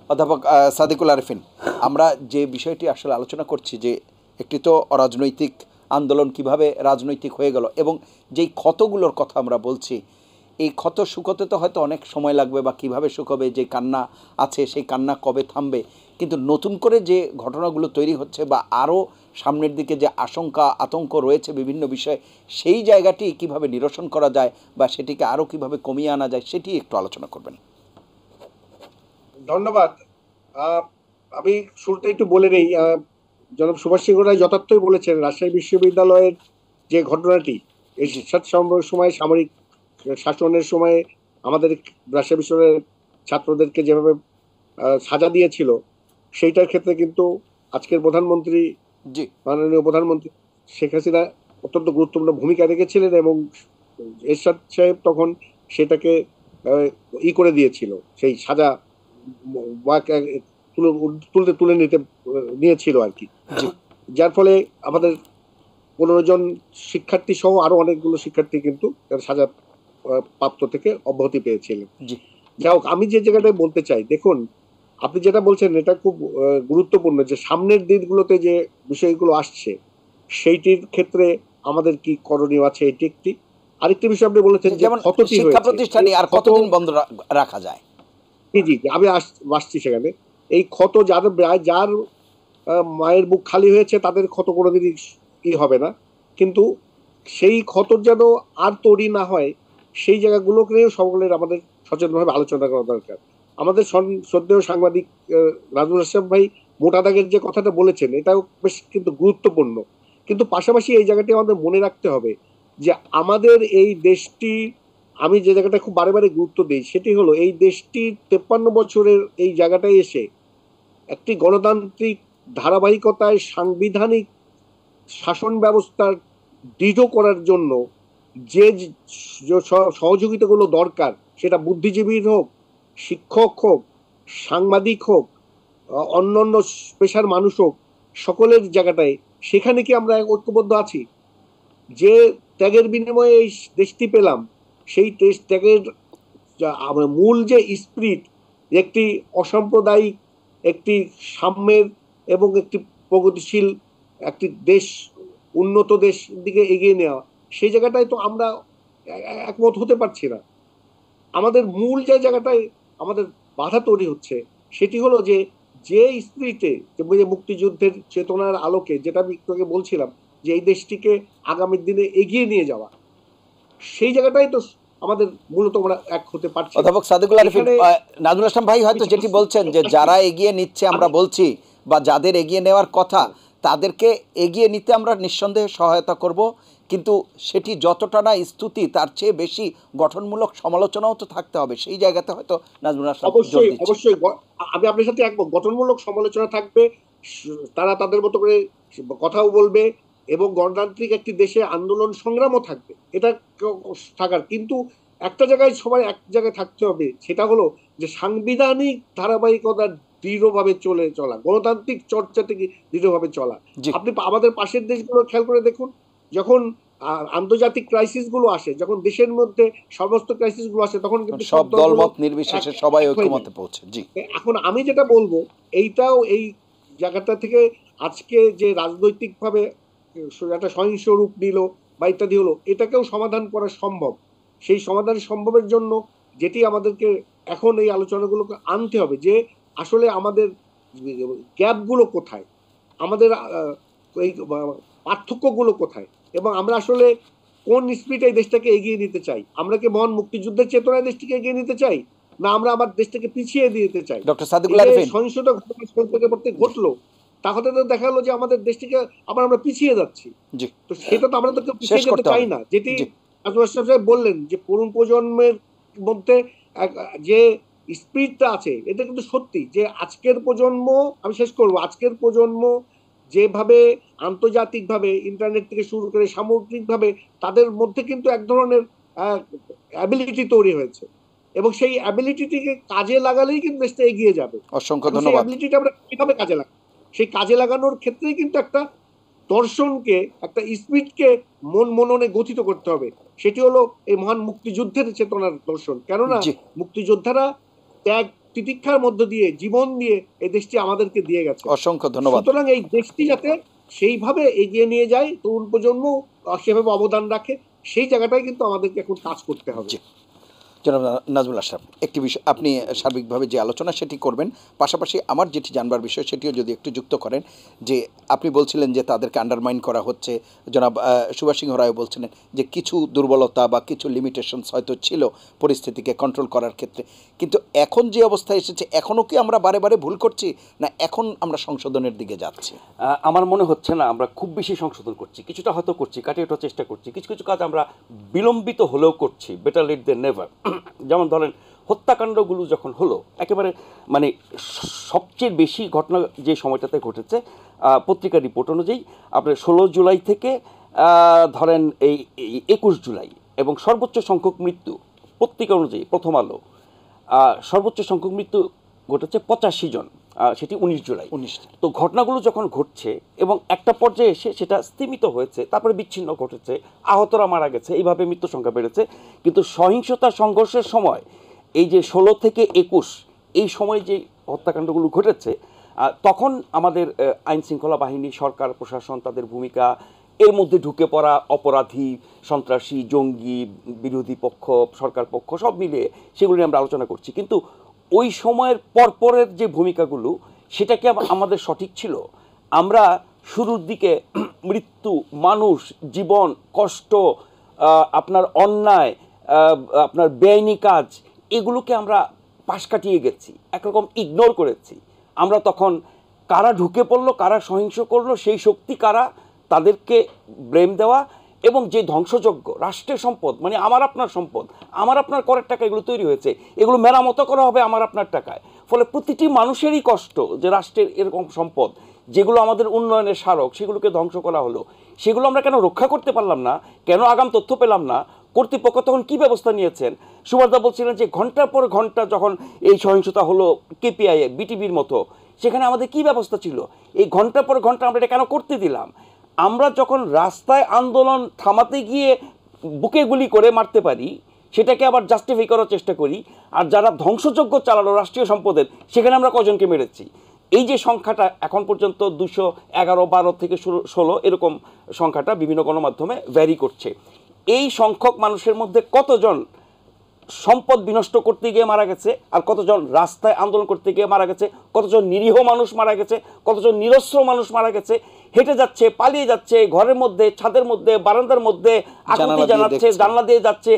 অধ্যাপক সাদিকুল আরিফিন, আমরা যে বিষয়টি আসলে আলোচনা করছি যে একটি তো অরাজনৈতিক আন্দোলন কিভাবে রাজনৈতিক হয়ে গেল, এবং যেই ক্ষতগুলোর কথা আমরা বলছি, এই ক্ষত শুকোতে তো হয়তো অনেক সময় লাগবে, বা কিভাবে শুকোবে, যে কান্না আছে সেই কান্না কবে থামবে, কিন্তু নতুন করে যে ঘটনাগুলো তৈরি হচ্ছে বা আরও সামনের দিকে যে আশঙ্কা আতঙ্ক রয়েছে বিভিন্ন বিষয়ে, সেই জায়গাটি কিভাবে নিরসন করা যায় বা সেটিকে আরও কিভাবে কমিয়ে আনা যায় সেটি একটু আলোচনা করবেন। ধন্যবাদ। আমি শুরুতে একটু বলে নেই, জনাব সুভাষ সিংহ রায় যথার্থই বলেছেন, রাজশাহী বিশ্ববিদ্যালয়ের যে ঘটনাটি এরশাদ সময় সামরিক শাসনের সময় আমাদের রাজশাহী বিশ্ববিদ্যালয়ের ছাত্রদেরকে যেভাবে সাজা দিয়েছিল, সেইটার ক্ষেত্রে কিন্তু আজকের প্রধানমন্ত্রী, জি, মাননীয় প্রধানমন্ত্রী শেখ হাসিনা অত্যন্ত গুরুত্বপূর্ণ ভূমিকা রেখেছিলেন, এবং এরশাদ সাহেব তখন সেটাকে করে দিয়েছিল, সেই সাজা তুলে নিয়েছিল আর কি। যার ফলে আমাদের 15 জন শিক্ষার্থী সহ আরো অনেকগুলো শিক্ষার্থী কিন্তু সাজা প্রাপ্ত থেকে অব্যাহতি পেয়েছিলেন। যাই হোক, আমি যে জায়গাটায় বলতে চাই, দেখুন আপনি যেটা বলছেন এটা খুব গুরুত্বপূর্ণ, যে সামনের দিনগুলোতে যে বিষয়গুলো আসছে সেইটির ক্ষেত্রে আমাদের কি করণীয় আছে, এটি একটি। আরেকটি বিষয় আপনি বলেছেন যে যেমন ক্ষতটি শিক্ষা হয়েছে, প্রতিষ্ঠানে আর কতদিন বন্ধ রাখা যায়। জি, আমি আসছি সেখানে। এই ক্ষত যার মায়ের বুক খালি হয়েছে তাদের ক্ষত কোনোদিনই হবে না, কিন্তু সেই ক্ষত যেন আর তৈরি না হয় সেই জায়গাগুলোকে নিয়েও সকলের আমাদের সচেতনভাবে আলোচনা করা দরকার। আমাদের শ্রদ্ধেয় সাংবাদিক নাজমুল হাসান ভাই মোটা দাগের যে কথাটা বলেছেন এটাও বেশ কিন্তু গুরুত্বপূর্ণ, কিন্তু পাশাপাশি এই জায়গাটি আমাদের মনে রাখতে হবে যে আমাদের এই দেশটি, আমি যে জায়গাটা খুব বারে বারে গুরুত্ব দিই সেটি হলো এই দেশটি 53 বছরের এই জায়গাটায় এসে একটি গণতান্ত্রিক ধারাবাহিকতায় সাংবিধানিক শাসন ব্যবস্থার দৃঢ় করার জন্য যে সহযোগিতাগুলো দরকার, সেটা বুদ্ধিজীবীর হোক, শিক্ষক হোক, সাংবাদিক হোক, অন্যান্য পেশার মানুষ হোক, সকলের জায়গাটায়, সেখানে কি আমরা ঐক্যবদ্ধ আছি? যে ত্যাগের বিনিময়ে এই দেশটি পেলাম, সেই ত্যাগের মূল যে স্পিরিট, একটি অসাম্প্রদায়িক, একটি সাম্যের এবং একটি প্রগতিশীল একটি দেশ, উন্নত দেশ দিকে এগিয়ে নেওয়া, সেই জায়গাটায় তো আমরা একমত হতে পারছি না। আমাদের মূল যে জায়গাটায় আমাদের বাধা তৈরি হচ্ছে সেটি হলো যে স্পিরিটে, যে মুক্তিযুদ্ধের চেতনার আলোকে, যেটা আমি একটু আগে বলছিলাম, যে এই দেশটিকে আগামী দিনে এগিয়ে নিয়ে যাওয়া, সেই জায়গাটাই তো আমাদের মূলত আমরা এক হতে পারছি। অধ্যাপক সাদিকুল আরিফিন, নাজমুল হাসান ভাই হয়তো যেটি বলছেন যে যারা এগিয়ে নিচ্ছে আমরা বলছি, বা যাদের এগিয়ে নেওয়ার কথা তাদেরকে এগিয়ে নিতে আমরা নিঃসন্দেহে সহায়তা করব, কিন্তু সেটি যতটা না স্তুতি তার চেয়ে বেশি গঠনমূলক সমালোচনাও তো থাকতে হবে, সেই জায়গাতে হয়তো নাজমুল হাসান অবশ্যই আমি আপনার সাথে একমত, গঠনমূলক সমালোচনা থাকবে, তারা তাদের মতো করে কথাও বলবে, এবং গণতান্ত্রিক একটি দেশে আন্দোলন সংগ্রামও থাকবে, এটা থাকার, কিন্তু একটা জায়গায় সবাই এক জায়গায় থাকতে হবে, সেটা হলো যে সাংবিধানিক ধারাবাহিকতা দৃঢ়ভাবে চলা, গণতান্ত্রিক চর্চা থেকে দৃঢ়ভাবে চলা। আপনি আমাদের পাশের দেশগুলো খেয়াল করে দেখুন, যখন আন্তর্জাতিক ক্রাইসিস গুলো আসে, যখন দেশের মধ্যে সমস্ত ক্রাইসিস গুলো আসে, তখন কিন্তু সব দলমত নির্বিশেষে সবাই ঐক্যমতে পৌঁছে। জি, এখন আমি যেটা বলবো, এইটাও এই জায়গাটা থেকে আজকে যে রাজনৈতিক ভাবে একটা সহিংস রূপ নিল বা ইত্যাদি হলো, এটাকেও সমাধান করা সম্ভব। সেই সমাধান সম্ভবের জন্য যেটি আমাদেরকে এখন এই আলোচনাগুলোকে আনতে হবে, যে আসলে আমাদের গ্যাপগুলো কোথায়, আমাদের এই পার্থক্যগুলো কোথায়, এবং আমরা আসলে কোন স্পিডে এই দেশটাকে এগিয়ে নিতে চাই। আমরা কি মহান মুক্তিযুদ্ধের চেতনায় দেশটিকে এগিয়ে নিতে চাই, না আমরা আমার দেশটাকে পিছিয়ে দিতে চাই? ডক্টর সাদিকুল আরিফিন, সহিংসতা ঘটলো, তাহলে তো দেখা গেলো যে আমাদের দেশটিকে আবার আমরা পিছিয়ে যাচ্ছি। তো সেটা তো আমরা তো কেউ পিছিয়ে যেতে চাই না। যেটি বললেন যে তরুণ প্রজন্মের মধ্যে যে স্পিরিটটা আছে, এটা কিন্তু সত্যি যে আজকের প্রজন্ম, আমি শেষ করবো, আজকের প্রজন্ম যেভাবে আন্তর্জাতিকভাবে ইন্টারনেট থেকে শুরু করে সামগ্রিকভাবে তাদের মধ্যে কিন্তু এক ধরনের অ্যাবিলিটি তৈরি হয়েছে, এবং সেই অ্যাবিলিটিটিকে কাজে লাগালেই কিন্তু দেশটা এগিয়ে যাবে। অসংখ্য ধন্যবাদ। অ্যাবিলিটিটা আমরা কিভাবে কাজে লাগাবো, সেই কাজে লাগানোর ক্ষেত্রেই কিন্তু একটা দর্শনকে, একটা স্পিরিটকে মননে গঠিত করতে হবে। সেটি হলো এই মহান মুক্তিযুদ্ধের চেতনার দর্শন। কেননা জি। মুক্তিযোদ্ধারা ত্যাগ তিতিক্ষার মধ্য দিয়ে, জীবন দিয়ে এই দেশটি আমাদেরকে দিয়ে গেছে। অসংখ্য ধন্যবাদ। সুতরাং এই দেশটি যাতে সেইভাবে এগিয়ে নিয়ে যায়, তরুণ প্রজন্ম সেভাবে অবদান রাখে, সেই জায়গাটাই কিন্তু আমাদেরকে এখন কাজ করতে হবে। জি। জনাব নাজমুল আশরাফ, একটি বিষয় আপনি সার্বিকভাবে যে আলোচনা সেটি করবেন, পাশাপাশি আমার যেটি জানবার বিষয় সেটিও যদি একটু যুক্ত করেন, যে আপনি বলছিলেন যে তাদেরকে আন্ডারমাইন করা হচ্ছে, জনাব সুভাষ সিংহ রায় বলছিলেন যে কিছু দুর্বলতা বা কিছু লিমিটেশনস হয়তো ছিল পরিস্থিতিকে কন্ট্রোল করার ক্ষেত্রে, কিন্তু এখন যে অবস্থায় এসেছে, এখনও কি আমরা বারে বারে ভুল করছি, না এখন আমরা সংশোধনের দিকে যাচ্ছি? আমার মনে হচ্ছে না আমরা খুব বেশি সংশোধন করছি, কিছুটা হয়তো করছি, কাটিয়ে ওঠার চেষ্টা করছি, কিছু কিছু কাজ আমরা বিলম্বিত হলেও করছি, বেটার লেট দেন নেভার। যেমন ধরেন হত্যাকাণ্ডগুলো যখন হলো, একেবারে মানে সবচেয়ে বেশি ঘটনা যে সময়টাতে ঘটেছে, পত্রিকার রিপোর্ট অনুযায়ী আপনার 16 জুলাই থেকে ধরেন এই 21 জুলাই, এবং সর্বোচ্চ সংখ্যক মৃত্যু পত্রিকা অনুযায়ী প্রথম আলো সর্বোচ্চ সংখ্যক মৃত্যু ঘটেছে 85 জন, সেটি 19 জুলাই। 19। তো ঘটনাগুলো যখন ঘটছে এবং একটা পর্যায়ে এসে সেটা স্তীমিত হয়েছে, তারপরে বিচ্ছিন্ন ঘটেছে, আহতরা মারা গেছে, এইভাবে মৃত্যু সংখ্যা বেড়েছে, কিন্তু সহিংসতা সংঘর্ষের সময় এই যে 16 থেকে 21 এই সময় যে হত্যাকাণ্ডগুলো ঘটেছে, তখন আমাদের আইন শৃঙ্খলা বাহিনী, সরকার, প্রশাসন, তাদের ভূমিকা, এর মধ্যে ঢুকে পড়া অপরাধী, সন্ত্রাসী, জঙ্গি, বিরোধী পক্ষ, সরকার পক্ষ, সব মিলিয়ে সেগুলো নিয়ে আমরা আলোচনা করছি। কিন্তু ওই সময়ের পরপরের যে ভূমিকাগুলো, সেটা কি আমাদের সঠিক ছিল? আমরা শুরুর দিকে মৃত্যু, মানুষ, জীবন, কষ্ট, আপনার অন্যায়, আপনার বেআইনি কাজ, এগুলোকে আমরা পাশ কাটিয়ে গেছি, একরকম ইগনোর করেছি। আমরা তখন কারা ঢুকে পড়লো, কারা সহিংস করলো, সেই শক্তি কারা, তাদেরকে ব্লেম দেওয়া, এবং যে ধ্বংসযজ্ঞ রাষ্ট্রের সম্পদ, মানে আমার আপনার সম্পদ, আমার আপনার করের টাকা এগুলো তৈরি হয়েছে, এগুলো মেরামতো করা হবে আমার আপনার টাকায়। ফলে প্রতিটি মানুষেরই কষ্ট যে রাষ্ট্রের এরকম সম্পদ যেগুলো আমাদের উন্নয়নের স্মারক, সেগুলোকে ধ্বংস করা হলো। সেগুলো আমরা কেন রক্ষা করতে পারলাম না? কেন আগাম তথ্য পেলাম না? কর্তৃপক্ষ তখন কী ব্যবস্থা নিয়েছেন? সুভাষদা বলছিলেন যে ঘন্টার পর ঘন্টা যখন এই সহিংসতা হলো কেপিআই, বিটিভির মতো, সেখানে আমাদের কি ব্যবস্থা ছিল? এই ঘন্টার পর ঘন্টা আমরা এটা কেন করতে দিলাম? আমরা যখন রাস্তায় আন্দোলন থামাতে গিয়ে বুকে গুলি করে মারতে পারি, সেটাকে আবার জাস্টিফাই করার চেষ্টা করি, আর যারা ধ্বংসযজ্ঞ চালালো রাষ্ট্রীয় সম্পদের, সেখানে আমরা কজনকে মেরেছি? এই যে সংখ্যাটা এখন পর্যন্ত 211, 12 থেকে 16 এরকম সংখ্যাটা বিভিন্ন গণমাধ্যমে ভ্যারি করছে। এই সংখ্যক মানুষের মধ্যে কতজন সম্পদ বিনষ্ট করতে গিয়ে মারা গেছে, আর কতজন রাস্তায় আন্দোলন করতে গিয়ে মারা গেছে, কতজন নিরীহ মানুষ মারা গেছে, কতজন নিরস্ত্র মানুষ মারা গেছে, হেঁটে যাচ্ছে, পালিয়ে যাচ্ছে, ঘরের মধ্যে, ছাদের মধ্যে, বারান্দার মধ্যে আকুতি জানাচ্ছে, জানলা দিয়ে যাচ্ছে,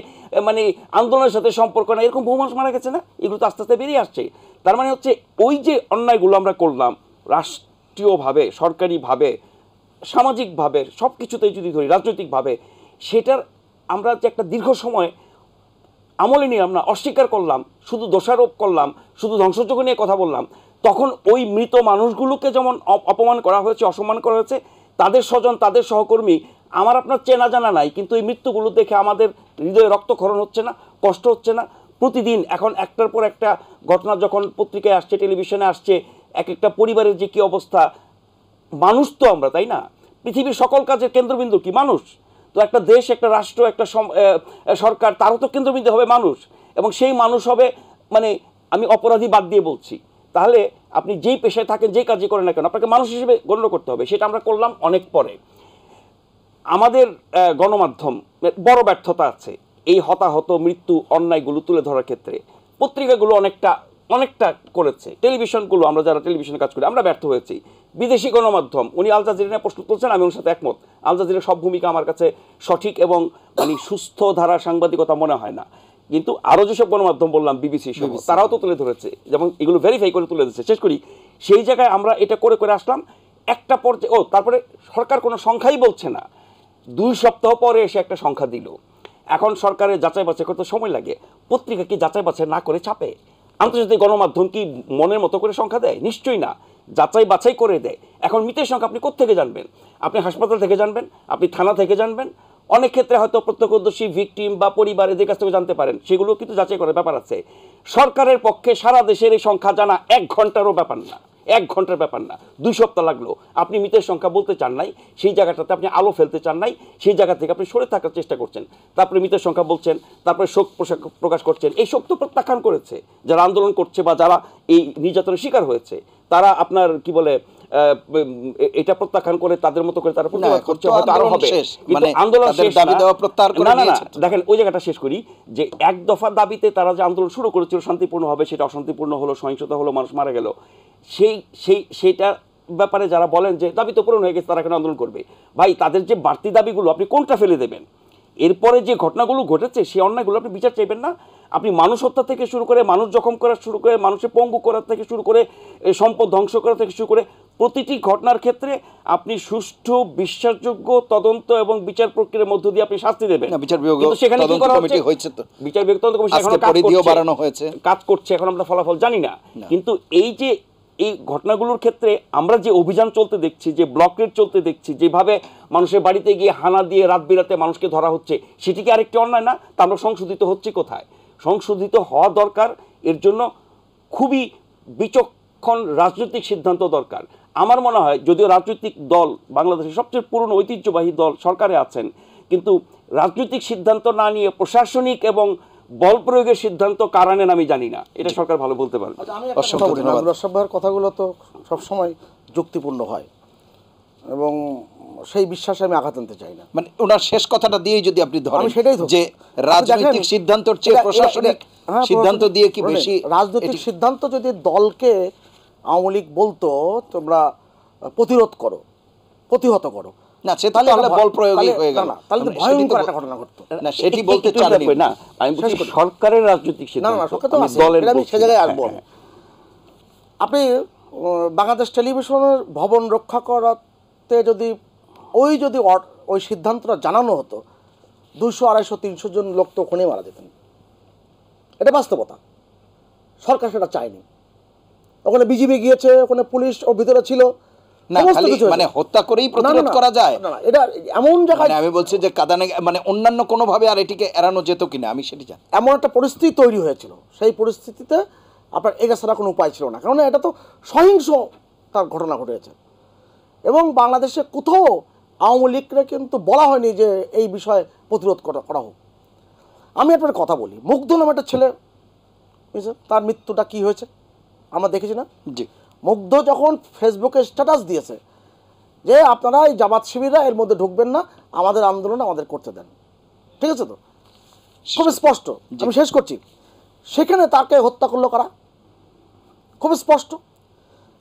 মানে আন্দোলনের সাথে সম্পর্ক না, এরকম বহু মানুষ মারা গেছে না? এগুলো তো আস্তে আস্তে বেরিয়ে আসছে। তার মানে হচ্ছে ওই যে অন্যায়গুলো আমরা করলাম রাষ্ট্রীয়ভাবে, সরকারিভাবে, সামাজিকভাবে, সব কিছুতেই যদি ধরি, রাজনৈতিকভাবে, সেটার আমরা যে একটা দীর্ঘ সময় আমলে নিলাম না, অস্বীকার করলাম, শুধু দোষারোপ করলাম, শুধু ধ্বংসযজ্ঞ নিয়ে কথা বললাম, তখন ওই মৃত মানুষগুলোকে যেমন অপমান করা হয়েছে, অসম্মান করা হয়েছে, তাদের স্বজন, তাদের সহকর্মী, আমার আপনার চেনা জানা নাই, কিন্তু এই মৃত্যুগুলো দেখে আমাদের হৃদয়ে রক্তক্ষরণ হচ্ছে না, কষ্ট হচ্ছে না? প্রতিদিন এখন একটার পর একটা ঘটনা যখন পত্রিকায় আসছে, টেলিভিশনে আসছে, এক একটা পরিবারের যে কী অবস্থা। মানুষ তো আমরা, তাই না? পৃথিবীর সকল কাজের কেন্দ্রবিন্দু কি মানুষ? তো একটা দেশ, একটা রাষ্ট্র, একটা সরকার, তারও তো কেন্দ্রবিন্দু হবে মানুষ, এবং সেই মানুষ হবে, মানে আমি অপরাধী বাদ দিয়ে বলছি, তাহলে আপনি যেই পেশায় থাকেন, যেই কাজই করেন না কেন, আপনাকে মানুষ হিসেবে গণ্য করতে হবে। সেটা আমরা করলাম অনেক পরে। আমাদের গণমাধ্যম বড় ব্যর্থতা আছে এই হতাহত, মৃত্যু, অন্যায়গুলো তুলে ধরার ক্ষেত্রে। পত্রিকাগুলো অনেকটা করেছে, টেলিভিশনগুলো, আমরা যারা টেলিভিশনে কাজ করি আমরা ব্যর্থ হয়েছি। বিদেশি গণমাধ্যম, উনি আল জাজিরা নিয়ে প্রশ্ন তুলছেন, আমি ওর সাথে একমত। আল জাজিরার সব ভূমিকা আমার কাছে সঠিক এবং মানে সুস্থ ধারা সাংবাদিকতা মনে হয় না, কিন্তু আরও যেসব গণমাধ্যম বললাম, বিবিসি সহ, তারাও তো তুলে ধরেছে, যেমন এগুলো ভেরিফাই করে তুলে দিচ্ছে। শেষ করি, সেই জায়গায় আমরা এটা করে করে আসলাম একটা পর্যায়ে। তারপরে সরকার কোনো সংখ্যাই বলছে না, 2 সপ্তাহ পরে এসে একটা সংখ্যা দিল। এখন সরকারের যাচাই বাছাই করতে সময় লাগে। পত্রিকা কি যাচাই বাছাই না করে ছাপে? আন্তর্জাতিক গণমাধ্যম কি মনের মতো করে সংখ্যা দেয়? নিশ্চয়ই না, যাচাই বাছাই করে দেয়। এখন মৃতের সংখ্যা আপনি কোত্থেকে জানবেন? আপনি হাসপাতাল থেকে জানবেন, আপনি থানা থেকে জানবেন, অনেক ক্ষেত্রে হয়তো প্রত্যক্ষদর্শী, ভিকটিম বা পরিবার, এদের কাছ থেকে জানতে পারেন, সেগুলো কিন্তু যাচাই করার ব্যাপার আছে। সরকারের পক্ষে সারা দেশের এই সংখ্যা জানা 1 ঘন্টারও ব্যাপার না, 1 ঘন্টার ব্যাপার না, 2 সপ্তাহ লাগলো। আপনি মৃতের সংখ্যা বলতে চান নাই, সেই জায়গাটাতে আপনি আলো ফেলতে চান নাই, সেই জায়গা থেকে আপনি সরে থাকার চেষ্টা করছেন। তারপরে মৃতের সংখ্যা বলছেন, তারপরে শোক প্রকাশ করছেন। এই শোক তো প্রত্যাখ্যান করেছে যারা আন্দোলন করছে বা যারা এই নির্যাতনের শিকার হয়েছে, তারা আপনার কি বলে এটা প্রত্যাখ্যান করে তাদের মতো করে তারা প্রতিবাদ করছে, হয়তো আরো হবে, কিন্তু আন্দোলন শেষ না। না, দেখেন ওই জায়গাটা শেষ করি, যে 1 দফা দাবিতে তারা যে আন্দোলন শুরু করেছিল শান্তিপূর্ণ হবে, সেটা অশান্তিপূর্ণ হলো, সহিংসতা হলো, মানুষ মারা গেল। সেইটা ব্যাপারে যারা বলেন যে দাবি তো পূরণ হয়ে গেছে, তারা এখন আন্দোলন করবে। ভাই, তাদের যে বাড়তি দাবিগুলো আপনি কোনটা ফেলে দেবেন? এরপরে যে ঘটনাগুলো ঘটেছে সেই অন্যায়গুলো আপনি বিচার চাইবেন না? আপনি মানুষ হত্যা থেকে শুরু করে, মানুষ জখম করা শুরু করে, মানুষের পঙ্গু করা থেকে শুরু করে, সম্পদ ধ্বংস করা থেকে শুরু করে প্রতিটি ঘটনার ক্ষেত্রে আপনি সুষ্ঠু, বিশ্বাসযোগ্য তদন্ত এবং বিচার প্রক্রিয়ার মধ্য দিয়ে আপনি শাস্তি দেবেন। কিন্তু সেখানে কি করা হচ্ছে? বিচার বিভাগ তদন্ত কমিশন কাজ করছে, এখন আমরা ফলাফল জানি না। কিন্তু এই ঘটনাগুলোর ক্ষেত্রে আমরা যে অভিযান চলতে দেখছি, যে ব্লক রেড চলতে দেখছি, যেভাবে মানুষের বাড়িতে গিয়ে হানা দিয়ে রাত বিরাতে মানুষকে ধরা হচ্ছে, সেটি কি আরেকটি অন্যায় না? তা আমরা সংশোধিত হচ্ছে কোথায়? সংশোধিত হওয়া দরকার। এর জন্য খুবই বিচক্ষণ রাজনৈতিক সিদ্ধান্ত দরকার। আমার মনে হয়, যদিও রাজনৈতিক দল বাংলাদেশের সবচেয়ে পুরনো ঐতিহ্যবাহী দল সরকারে আছেন, কিন্তু রাজনৈতিক সিদ্ধান্ত না নিয়ে প্রশাসনিক এবং বল প্রয়োগের সিদ্ধান্ত কারণে আমি জানি না, এটা সরকার ভালো বলতে পারবে। ভাইয়ের কথাগুলো তো সবসময় যুক্তিপূর্ণ হয় এবং সেই বিশ্বাসে আমি আঘাত আনতে চাই না। মানে ওনার শেষ কথাটা দিয়েই যদি আপনি ধরেন, সেটাই যে রাজনৈতিক সিদ্ধান্তর চেয়ে প্রশাসনিক সিদ্ধান্ত দিয়ে কি বেশি? রাজনৈতিক সিদ্ধান্ত যদি দলকে আওয়ামী লীগ বলতো তোমরা প্রতিরোধ করো, প্রতিহত করো, না সে তাহলে বল প্রয়োগই হয়ে গেল, তাহলে তো ভয়ঙ্কর একটা ঘটনা ঘটতো না, সেটি বলতে চান না। আমি বলছি সরকারের রাজনৈতিক সিদ্ধান্ত, না সরকার তো দলের, আমি সে জায়গায় আসবো। আপনি বাংলাদেশ টেলিভিশনের ভবন রক্ষা করাতে যদি ওই সিদ্ধান্তটা জানানো হতো, 200, 250, 300 জন লোক তো ওখানেই মারা যেতেন। এটা বাস্তবতা। সরকার সেটা চায়নি। ওখানে বিজিবি গিয়েছে, ওখানে পুলিশ ওর ভিতরে ছিল। না মানে হত্যা করেই প্রতিরোধ করা যায় না, এটা এমন জায়গায়, আমি বলছি যে কাদানে মানে অন্যান্য কোনোভাবে আর এটিকে এড়ানো যেত কিনা, আমি সেটি জানি। এমন একটা পরিস্থিতি তৈরি হয়েছিল, সেই পরিস্থিতিতে আপনার এগেছাড়া কোনো উপায় ছিল না, কারণ এটা তো সহিংস তার ঘটনা ঘটেছে। এবং বাংলাদেশে কোথাও আওয়ামী লীগরা কিন্তু বলা হয়নি যে এই বিষয়ে প্রতিরোধ করা হোক। আমি আপনার কথা বলি, মুগ্ধ নামে একটা ছেলে, বুঝছেন তার মৃত্যুটা কি হয়েছে আমরা দেখেছি না? জি। মুগ্ধ যখন ফেসবুকে স্ট্যাটাস দিয়েছে যে আপনারা এই জামাত শিবিররা এর মধ্যে ঢুকবেন না, আমাদের আন্দোলন আমাদের করতে দেন, ঠিক আছে তো? খুব স্পষ্ট, আমি শেষ করছি। সেখানে তাকে হত্যা করলো কারা? খুব স্পষ্ট।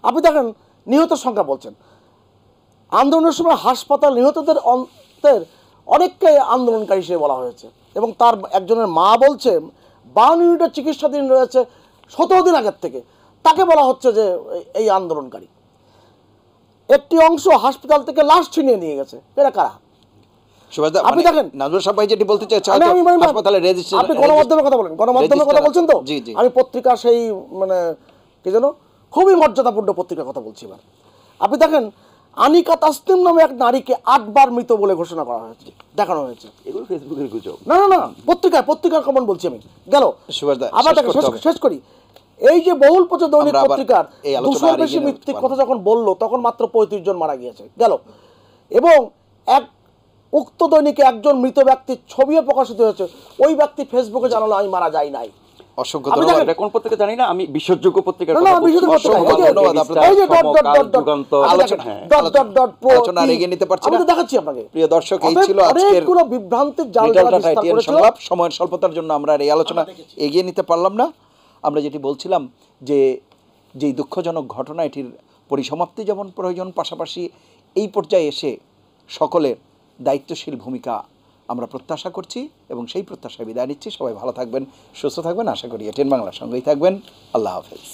আপনি দেখেন নিহতের সংখ্যা বলছেন, আন্দোলনের সময় হাসপাতাল নিহতদের অন্তের অনেককে আন্দোলনকারী হিসেবে বলা হয়েছে, এবং তার একজনের মা বলছে 52 ইউনিটের চিকিৎসাধীন রয়েছে 17 দিন আগের থেকে, তাকে বলা হচ্ছে যে এই আন্দোলনকারী। একটি অংশ হাসপাতাল থেকে লাশ ছিনিয়ে নিয়ে গেছে, এরা কারা? আপনি দেখেন নাজমুল সাহেব যে বলতে চাইছে, হাসপাতালে রেজিস্ট্রেশন, আপনি গণমাধ্যমে কথা বলেন, গণমাধ্যমে কথা বলছেন তো? আমি পত্রিকা সেই মানে কি যেন খুবই মর্যাদাপূর্ণ পত্রিকার কথা বলছি। এবার আপনি দেখেন আনিকা তাসনিম নামে এক নারীকে 8 বার মৃত বলে ঘোষণা করা হয়েছে, দেখানো হয়েছে। এগুলো ফেসবুকের গুজব। না পত্রিকার কমন বলছি আমি। গেল আবার দেখেন, শেষ করি। এই যে বহুল প্রচার দৈনিক পত্রিকার 200-র বেশি মিথ্যিক কথা যখন বললো, তখন মাত্র 35 জন মারা গিয়েছে গেল, এবং উক্ত দৈনিকে একজন মৃত ব্যক্তির ছবিও প্রকাশিত হয়েছে। ওই ব্যক্তি ফেসবুকে জানালো আমি মারা যাই নাই। অসংখ্য ধন্যবাদ। এটা কোন পত্রিকা জানি না, আমি বিশ্বাসযোগ্য পত্রিকার কথা বলছি। দেখাচ্ছি আপনাকে। প্রিয় দর্শক, এই ছিল আজকের বিভ্রান্তির জাল সংলাপ। সময়ের স্বল্পতার জন্য আমরা এই আলোচনা এগিয়ে নিতে পারলাম না। আমরা যেটি বলছিলাম যে যেই দুঃখজনক ঘটনা, এটির পরিসমাপ্তি যেমন প্রয়োজন, পাশাপাশি এই পর্যায়ে এসে সকলের দায়িত্বশীল ভূমিকা আমরা প্রত্যাশা করছি এবং সেই প্রত্যাশায় বিদায় নিচ্ছি। সবাই ভালো থাকবেন, সুস্থ থাকবেন, আশা করি এটিএন বাংলার সঙ্গেই থাকবেন। আল্লাহ হাফেজ।